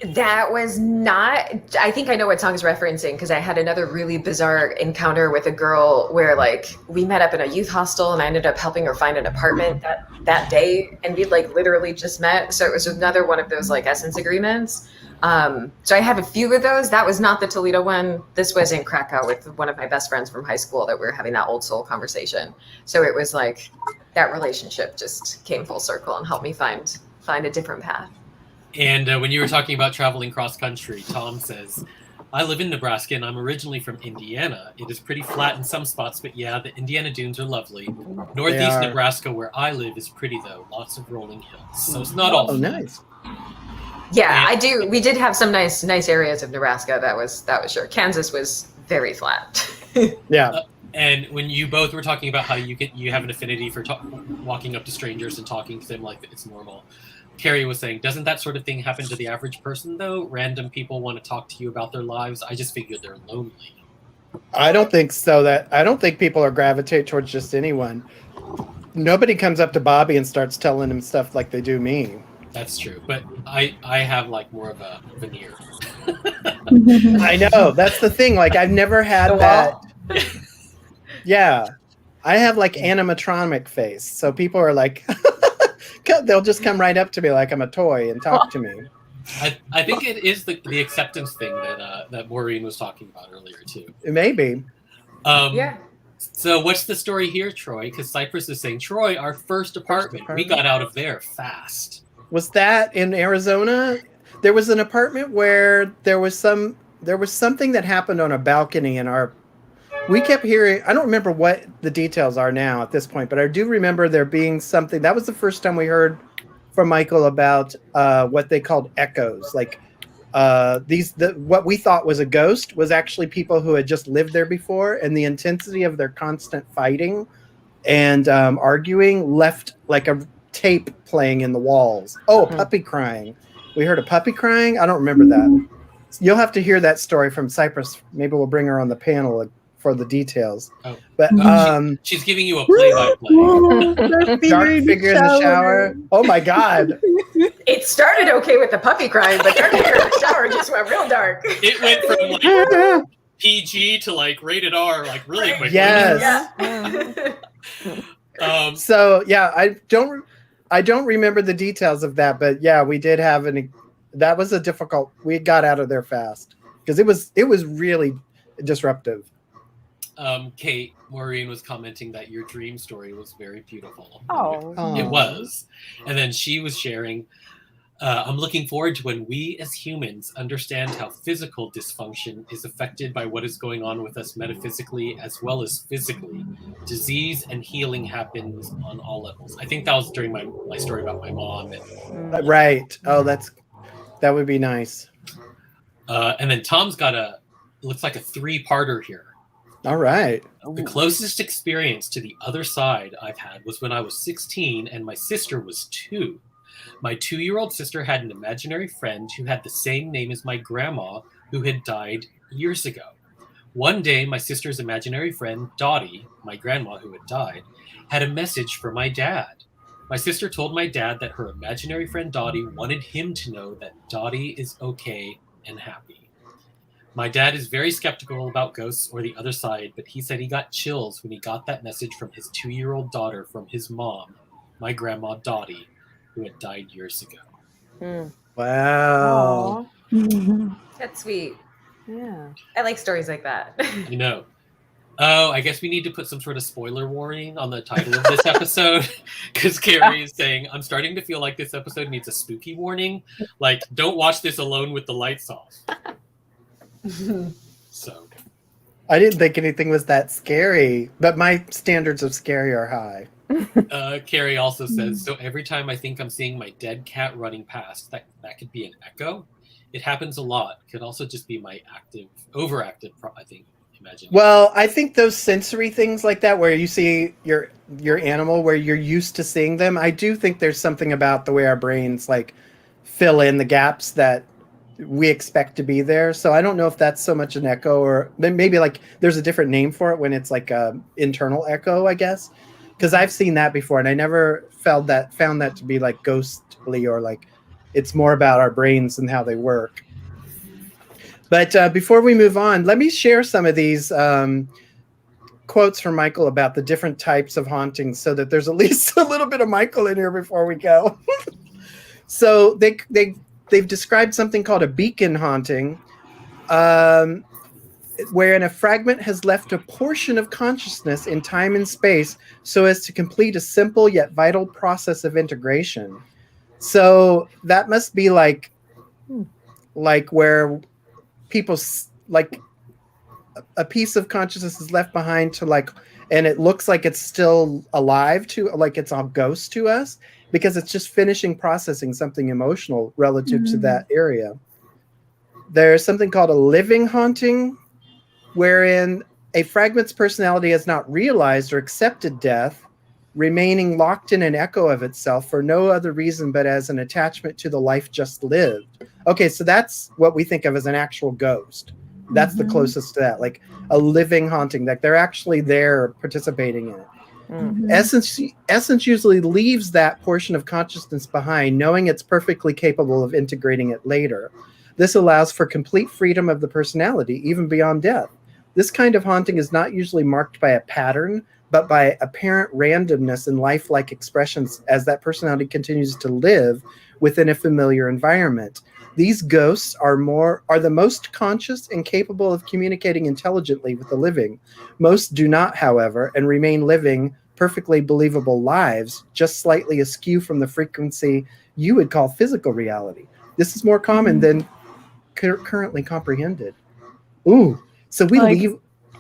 That was not, I think I know what Song's referencing because I had another really bizarre encounter with a girl where like we met up in a youth hostel and I ended up helping her find an apartment that day and we like literally just met. So it was another one of those like essence agreements. So I have a few of those. That was not the Toledo one. This was in Krakow with one of my best friends from high school that we were having that old soul conversation. So it was like that relationship just came full circle and helped me find a different path. And when you were talking about traveling cross country, Tom says, I live in Nebraska and I'm originally from Indiana. It is pretty flat in some spots, but yeah, the Indiana dunes are lovely. Northeast Nebraska, where I live, is pretty though. Lots of rolling hills. So it's not all. Oh, nice. Yeah, I do. We did have some nice areas of Nebraska. That was sure. Kansas was very flat. Yeah. And when you both were talking about how you have an affinity for walking up to strangers and talking to them like it's normal. Carrie was saying, doesn't that sort of thing happen to the average person, though? Random people want to talk to you about their lives. I just figured they're lonely. I don't think so. I don't think people are gravitate towards just anyone. Nobody comes up to Bobby and starts telling him stuff like they do me. That's true. But I have like more of a veneer. I know. That's the thing. Like I've never had that. Yeah. I have like animatronic face. So people are like... They'll just come right up to me like I'm a toy and talk to me. I think it is the acceptance thing that Maureen was talking about earlier too. Maybe. Yeah. So what's the story here, Troy? Because Cypress is saying, Troy, our first apartment, we got out of there fast. Was that in Arizona? There was an apartment where there was something that happened on a balcony in our. We kept hearing, I don't remember what the details are now at this point, but I do remember there being something. That was the first time we heard from Michael about what they called echoes. Like what we thought was a ghost was actually people who had just lived there before, and the intensity of their constant fighting and arguing left like a tape playing in the walls. Oh, a puppy crying. We heard a puppy crying. I don't remember that. You'll have to hear that story from Cypress. Maybe we'll bring her on the panel for the details. Oh. But she's giving you a play-by-play. Dark figure in the shower. Oh my God. It started okay with the puppy crying, but dark figure in the shower just went real dark. It went from like PG to like rated R like really quickly. Yes. Yeah. So yeah, I don't remember the details of that, but yeah, we did have that was a difficult. We got out of there fast because it was really disruptive. Kate, Maureen was commenting that your dream story was very beautiful. Oh. It was. And then she was sharing, I'm looking forward to when we as humans understand how physical dysfunction is affected by what is going on with us metaphysically as well as physically. Disease and healing happens on all levels. I think that was during my story about my mom. Right. Oh, that would be nice. And then Tom's got looks like a 3-parter here. All right. The closest experience to the other side I've had was when I was 16 and my sister was 2. My 2-year-old sister had an imaginary friend who had the same name as my grandma who had died years ago. One day, my sister's imaginary friend, Dottie, my grandma who had died, had a message for my dad. My sister told my dad that her imaginary friend Dottie wanted him to know that Dottie is okay and happy. My dad is very skeptical about ghosts or the other side, but he said he got chills when he got that message from his 2-year-old daughter from his mom, my grandma Dottie, who had died years ago. Wow. That's sweet. Yeah. I like stories like that. You know. Oh, I guess we need to put some sort of spoiler warning on the title of this episode, because Carrie is saying, I'm starting to feel like this episode needs a spooky warning. Like, don't watch this alone with the lights off. So. I didn't think anything was that scary, but my standards of scary are high. Carrie also says, so every time I think I'm seeing my dead cat running past, that could be an echo. It happens a lot. Could also just be my overactive, I think. Imagine. Well, I think those sensory things like that, where you see your animal, where you're used to seeing them, I do think there's something about the way our brains like fill in the gaps that we expect to be there. So I don't know if that's so much an echo, or maybe like there's a different name for it when it's like a internal echo, I guess. Because I've seen that before, and I never found that to be like ghostly, or like it's more about our brains and how they work. But before we move on, let me share some of these quotes from Michael about the different types of hauntings, so that there's at least a little bit of Michael in here before we go. So they've described something called a beacon haunting, wherein a fragment has left a portion of consciousness in time and space so as to complete a simple yet vital process of integration. So that must be like where people like a piece of consciousness is left behind to like, and it looks like it's still alive to, like it's a ghost to us, because it's just finishing processing something emotional relative to that area. There's something called a living haunting, wherein a fragment's personality has not realized or accepted death, remaining locked in an echo of itself for no other reason but as an attachment to the life just lived. Okay, so that's what we think of as an actual ghost. That's the closest to that, like a living haunting, like they're actually there participating in it. Essence usually leaves that portion of consciousness behind, knowing it's perfectly capable of integrating it later. This allows for complete freedom of the personality, even beyond death. This kind of haunting is not usually marked by a pattern, but by apparent randomness and lifelike expressions as that personality continues to live within a familiar environment. These ghosts are the most conscious and capable of communicating intelligently with the living. Most do not, however, and remain living perfectly believable lives, just slightly askew from the frequency you would call physical reality. This is more common than currently comprehended. Ooh, so we leave.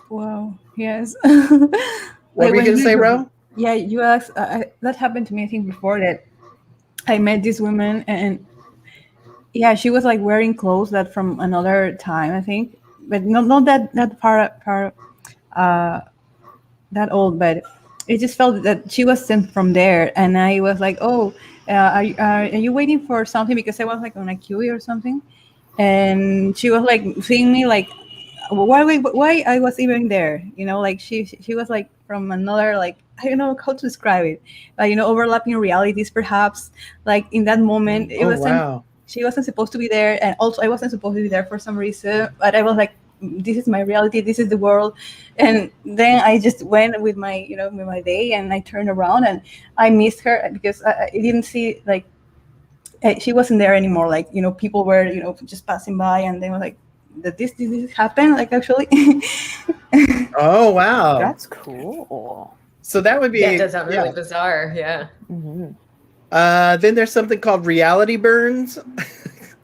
Wow. Yes. What were you going to say, Ro? Yeah, you asked. That happened to me, I think, before that. I met this woman, and yeah, she was like wearing clothes that from another time, I think, but not that far, that old. But it just felt that she was sent from there, and I was like, oh, are you waiting for something? Because I was like on a queue or something, and she was like seeing me like, why I was even there, like she was like from another, like, I don't know how to describe it, but overlapping realities perhaps, like in that moment she wasn't supposed to be there, and also I wasn't supposed to be there for some reason, but I was like, this is my reality, this is the world. And then I just went with my with my day, and I turned around and I missed her because I didn't see, like, she wasn't there anymore, like people were just passing by, and they were like, that this happened, like, actually. Oh wow, that's cool. So that would be, it does sound really bizarre. Then there's something called reality burns.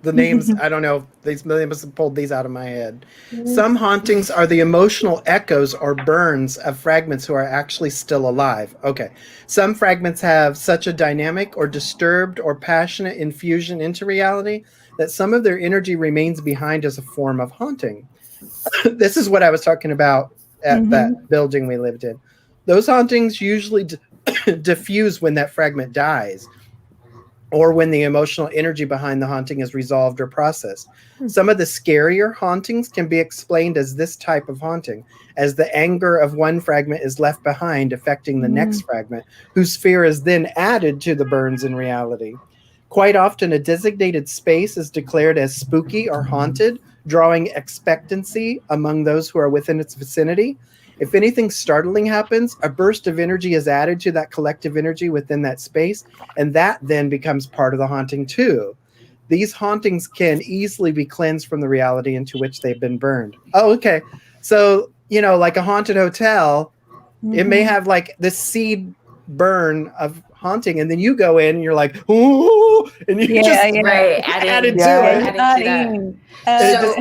The names, I don't know, they must have pulled these out of my head. Some hauntings are the emotional echoes or burns of fragments who are actually still alive. Okay. Some fragments have such a dynamic or disturbed or passionate infusion into reality that some of their energy remains behind as a form of haunting. This is what I was talking about at that building we lived in. Those hauntings usually diffuse when that fragment dies, or when the emotional energy behind the haunting is resolved or processed. Some of the scarier hauntings can be explained as this type of haunting, as the anger of one fragment is left behind, affecting the next fragment, whose fear is then added to the burns in reality. Quite often, a designated space is declared as spooky or haunted drawing expectancy among those who are within its vicinity. If anything startling happens, a burst of energy is added to that collective energy within that space, and that then becomes part of the haunting too. These hauntings can easily be cleansed from the reality into which they've been burned. Oh, okay. So, like a haunted hotel, it may have like this seed burn of haunting, and then you go in and you're like, ooh, and you right, added to it. So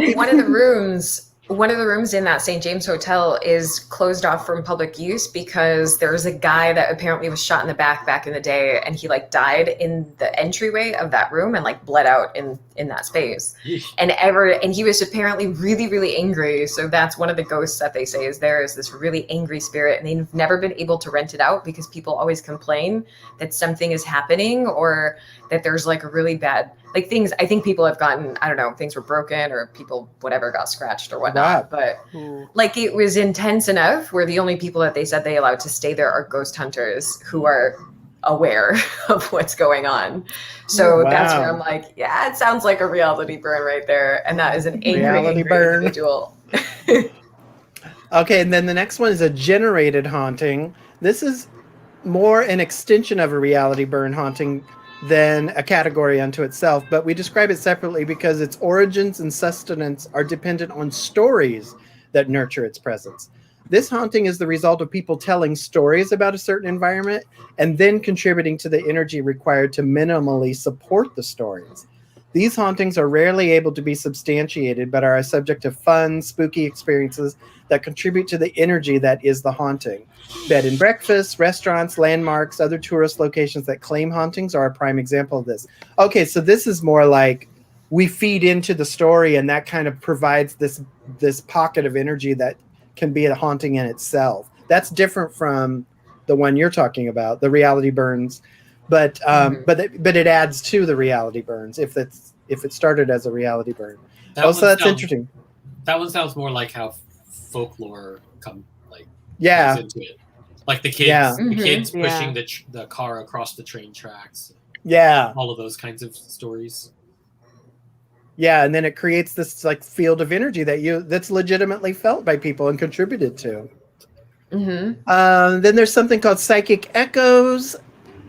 one of the rooms in that St. James Hotel is closed off from public use because there's a guy that apparently was shot in the back in the day, and he like died in the entryway of that room and like bled out in that space. And he was apparently really, really angry. So that's one of the ghosts that they say is this really angry spirit, and they've never been able to rent it out because people always complain that something is happening or that there's like a really bad like things. I think people have gotten, I don't know, things were broken or people whatever got scratched or whatnot. But like it was intense enough where the only people that they said they allowed to stay there are ghost hunters who are aware of what's going on. So that's where I'm like, yeah, it sounds like a reality burn right there. And that is an angry burn individual. Okay, and then the next one is a generated haunting. This is more an extension of a reality burn haunting than a category unto itself, but we describe it separately because its origins and sustenance are dependent on stories that nurture its presence. This haunting is the result of people telling stories about a certain environment and then contributing to the energy required to minimally support the stories. These hauntings are rarely able to be substantiated, but are a subject of fun, spooky experiences that contribute to the energy that is the haunting. Bed and breakfasts, restaurants, landmarks, other tourist locations that claim hauntings are a prime example of this. Okay, so this is more like we feed into the story, and that kind of provides this pocket of energy that can be a haunting in itself. That's different from the one you're talking about, the reality burns, but it adds to the reality burns if it started as a reality burn. That's interesting. That one sounds more like how folklore comes into it. Like the kids pushing the car across the train tracks. Yeah. All of those kinds of stories. Yeah, and then it creates this like field of energy that's legitimately felt by people and contributed to. Then there's something called psychic echoes,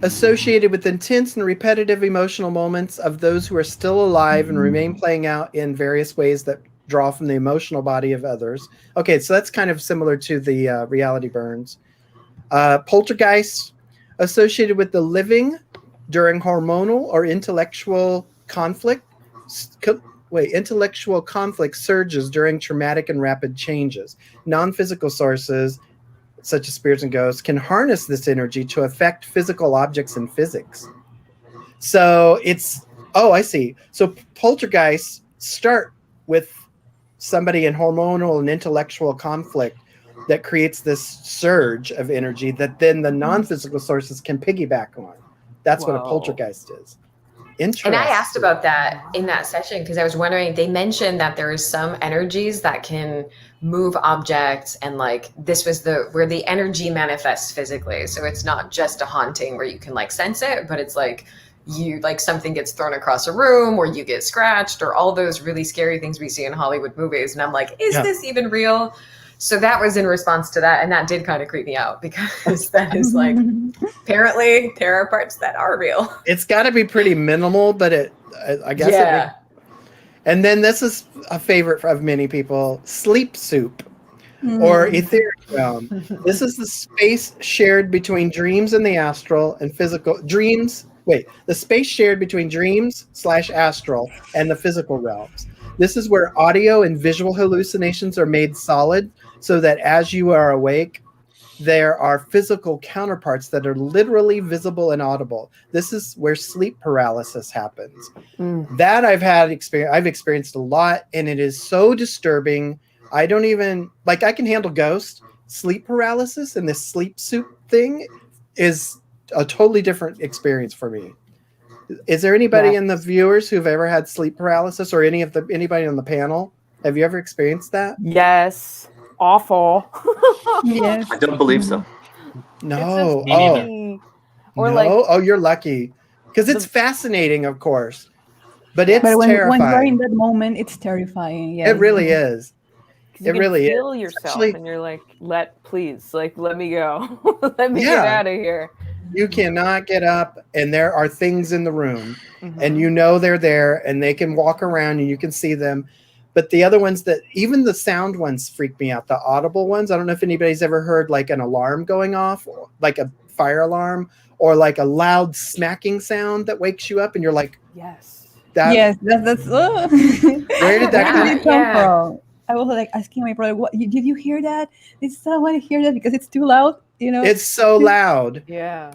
associated with intense and repetitive emotional moments of those who are still alive and remain playing out in various ways that draw from the emotional body of others. Okay, so that's kind of similar to the reality burns. Poltergeists, associated with the living during hormonal or intellectual conflict. Intellectual conflict surges during traumatic and rapid changes. Non-physical sources, such as spirits and ghosts, can harness this energy to affect physical objects in physics. So I see. So poltergeists start with somebody in hormonal and intellectual conflict that creates this surge of energy that then the non-physical sources can piggyback on. That's what a poltergeist is. Interesting. And I asked about that in that session because I was wondering, they mentioned that there is some energies that can move objects, and like this was where the energy manifests physically. So it's not just a haunting where you can like sense it, but it's like something gets thrown across a room or you get scratched or all those really scary things we see in Hollywood movies. And I'm like, is this even real? So that was in response to that. And that did kind of creep me out because that is like, apparently there are parts that are real. It's got to be pretty minimal, but I guess. Yeah. And then this is a favorite of many people, sleep soup or etheric realm. This is the space shared between dreams and the astral and physical dreams. The space shared between dreams/astral and the physical realms. This is where audio and visual hallucinations are made solid so that as you are awake, there are physical counterparts that are literally visible and audible. This is where sleep paralysis happens. That I've experienced a lot, and it is so disturbing. I don't even, I can handle ghosts. Sleep paralysis and this sleep soup thing is a totally different experience for me. Is there anybody in the viewers who've ever had sleep paralysis, or anybody on the panel? Have you ever experienced that? Yes. Awful. Yes. I don't believe so. No. You're lucky. Because it's fascinating, of course. But it's But when you're in terrifying. that moment, it's terrifying. Yeah. It really is. You It can really feel is. yourself, Especially, and you're like, let me go, let me get yeah, out of here. you cannot get up, and there are things in the room, and Mhm. you know they're there, and they can walk around, and you can see them. But the other ones that, even the sound ones freak me out. The audible ones. I don't know if anybody's ever heard like an alarm going off, like a fire alarm, or like a loud smacking sound that wakes you up, and you're like, Yes. that. Yes, that's. Where did that Where come did it come from? I was like asking my brother, "What did you hear that? Did someone hear that because it's too loud?" You know. It's so loud. Yeah.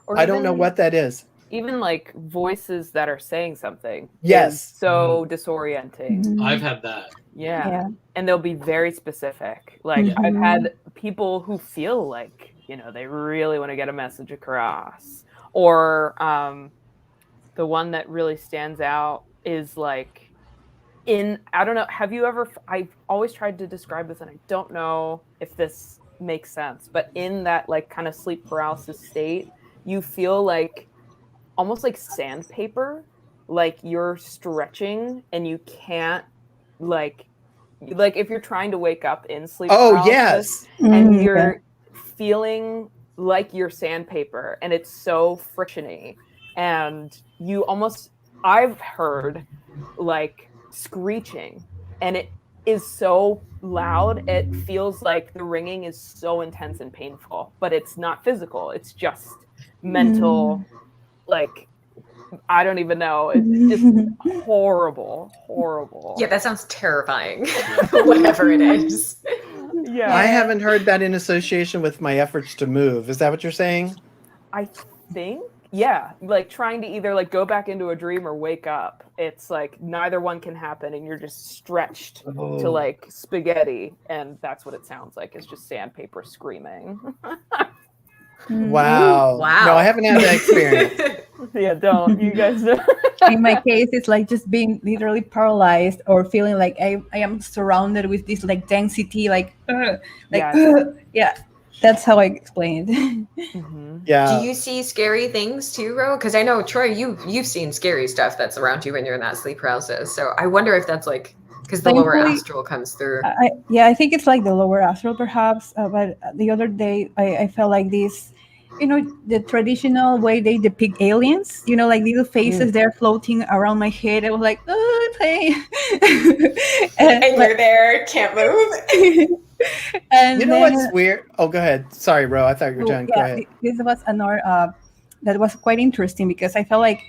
Or I don't know what that is. Even like voices that are saying something. Yes. Is so disorienting. Mhm. I've had that. Yeah. And they'll be very specific. Like Mhm. I've had people who feel like, they really want to get a message across. Or the one that really stands out is like I don't know, I've always tried to describe this and I don't know if this makes sense, but in that like kind of sleep paralysis state, you feel like almost like sandpaper, like you're stretching and you can't like if you're trying to wake up in sleep paralysis and you're feeling like you're sandpaper and it's so frictiony and I've heard like screeching and it is so loud it feels like the ringing is so intense and painful, but it's not physical, it's just mental. Like I don't even know, it's just horrible. Yeah, that sounds terrifying. Whatever it is. Yeah, I haven't heard that in association with my efforts to move. Is that what you're saying? I think, yeah, like trying to either like go back into a dream or wake up. It's like neither one can happen and you're just stretched to like spaghetti, and that's what it sounds like. It's just sandpaper screaming. Wow. No, I haven't had that experience. Yeah, don't. You guys don't. In my case, it's like just being literally paralyzed or feeling like I am surrounded with this like density, yeah. That's how I explain it. Yeah. Do you see scary things too, Ro? Because I know, Troy, you've seen scary stuff that's around you when you're in that sleep paralysis. So I wonder if that's like because the lower astral comes through. I think it's like the lower astral perhaps. But the other day I felt like this, the traditional way they depict aliens, like little faces there floating around my head. I was like, oh, hey. and you're there, can't move. And you know what's weird? Oh, go ahead. Sorry, Ro. I thought you were done. Go ahead. This was another that was quite interesting because I felt like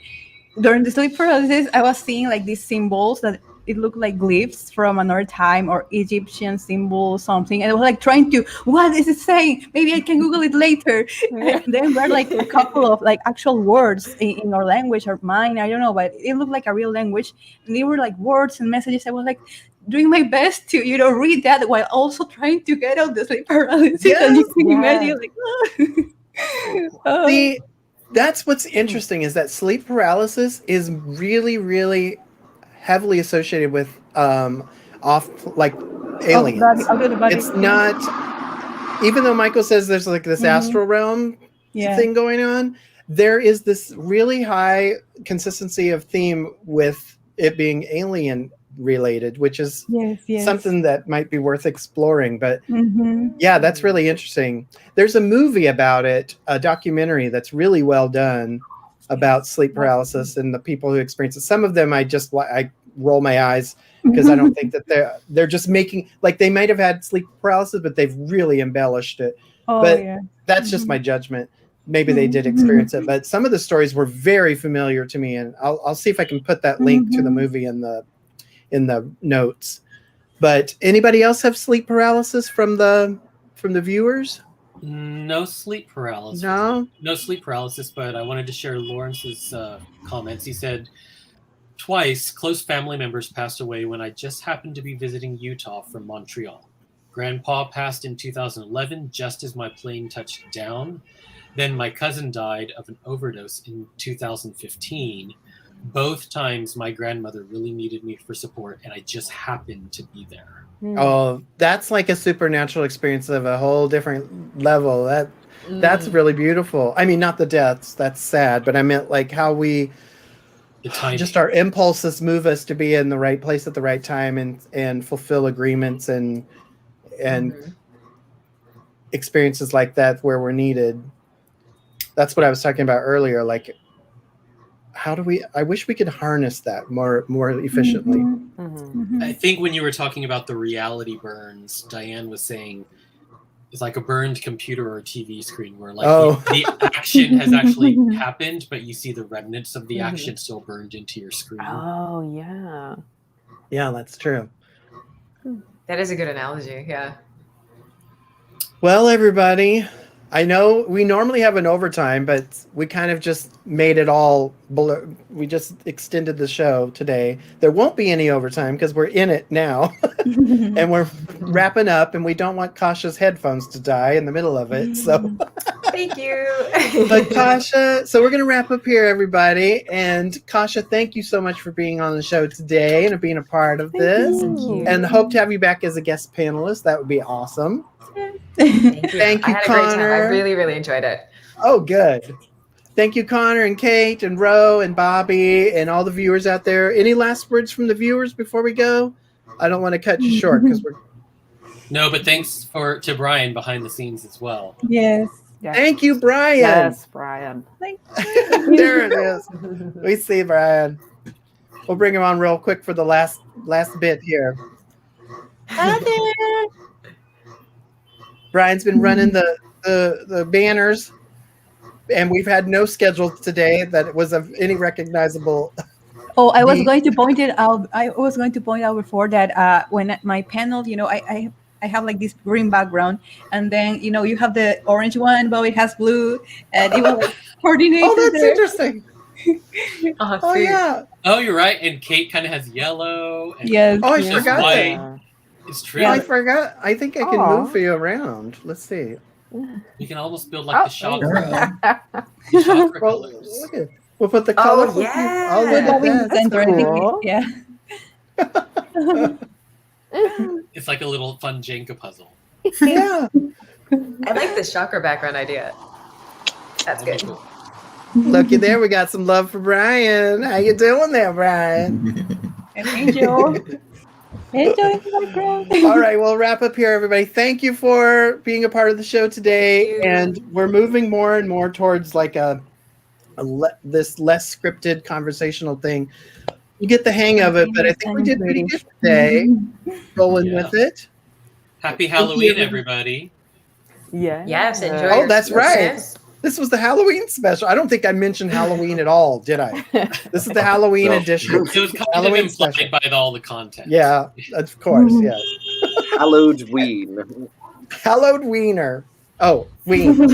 during the sleep paralysis, I was seeing like these symbols that it looked like glyphs from another time or Egyptian symbol something, and I was like trying to, what is it saying? Maybe I can Google it later. And then there were like a couple of like actual words in our language or mine, I don't know, but it looked like a real language, and they were like words and messages. I was like doing my best to read that while also trying to get out the sleep paralysis. Yes, and you can imagine like See, that's what's interesting is that sleep paralysis is really, really heavily associated with aliens. It's not, even though Michael says there's like this astral realm thing going on, there is this really high consistency of theme with it being alien related, which is something that might be worth exploring. But yeah, that's really interesting. There's a movie about it, a documentary that's really well done about sleep paralysis and the people who experience it. Some of them I roll my eyes because I don't think that they're just making, like, they might have had sleep paralysis, but they've really embellished it. That's just my judgment. Maybe they did experience it, but some of the stories were very familiar to me, and I'll see if I can put that link to the movie in the notes. But anybody else have sleep paralysis from the viewers? No sleep paralysis. No sleep paralysis, but I wanted to share Lawrence's comments. He said, twice, close family members passed away when I just happened to be visiting Utah from Montreal. Grandpa passed in 2011, just as my plane touched down. Then my cousin died of an overdose in 2015. Both times my grandmother really needed me for support, and I just happened to be there. Oh, that's like a supernatural experience of a whole different level. That's really beautiful. I mean, not the deaths, that's sad, but I meant like how we the timing. Just our impulses move us to be in the right place at the right time and fulfill agreements and experiences like that where we're needed. That's what I was talking about earlier. Like, I wish we could harness that more efficiently. I think when you were talking about the reality burns, Diane was saying it's like a burned computer or TV screen where like the action has actually happened, but you see the remnants of the action still burned into your screen. Oh, yeah. Yeah, that's true. That is a good analogy. Yeah. Well, everybody, I know we normally have an overtime, but we kind of just made it all we just extended the show today. There won't be any overtime because we're in it now and we're wrapping up, and we don't want Kasia's headphones to die in the middle of it. So thank you. But Kasia, so we're going to wrap up here, everybody. And Kasia, thank you so much for being on the show today and being a part of this. Thank you. And hope to have you back as a guest panelist. That would be awesome. Thank you. Thank you, I had a Connor. great time. I really, really enjoyed it. Oh, good. Thank you, Connor and Kate and Ro and Bobby and all the viewers out there. Any last words from the viewers before we go? I don't want to cut you short because we're... No, but thanks to Brian behind the scenes as well. Yes. Thank you, Brian. Yes, Brian. There it is. We see Brian. We'll bring him on real quick for the last bit here. Hi there. Brian's been running the banners, and we've had no schedule today that was of any recognizable. Oh, I was going to point it out. I was going to point out before that when my panel, I have like this green background, and then you have the orange one, but it has blue, and it was like coordinated. Oh, that's there. interesting. Oh yeah. Oh, you're right. And Kate kind of has yellow. And Yes. Oh, I just forgot white. that. It's true. Yeah, I forgot. I think I can move you around. Let's see. You can almost build like the chakra. Well, colors. look at, we'll put the color. Oh, yeah. Oh, look at that. That's Center, I cool. think, It's like a little fun Jenga puzzle. Yeah. I like this chakra background idea. That's good. Cool. Looky there, we got some love for Brian. How you doing there, Brian? Angel. Enjoy the background. All right, we'll wrap up here, everybody. Thank you for being a part of the show today. And we're moving more and more towards like this less scripted conversational thing. You get the hang of it, but I think we did pretty good today. Rolling with it. Happy Halloween, everybody. Yeah. Yes, enjoy. Oh, that's right. Christmas. This was the Halloween special. I don't think I mentioned Halloween at all, did I? This is the Halloween edition. It was kind Halloween of implied special. by all the content. Yeah, of course, yes. Hallowed ween. Hallowed wiener. Oh, ween.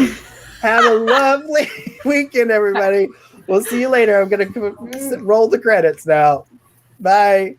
Have a lovely weekend, everybody. We'll see you later. I'm going to roll the credits now. Bye.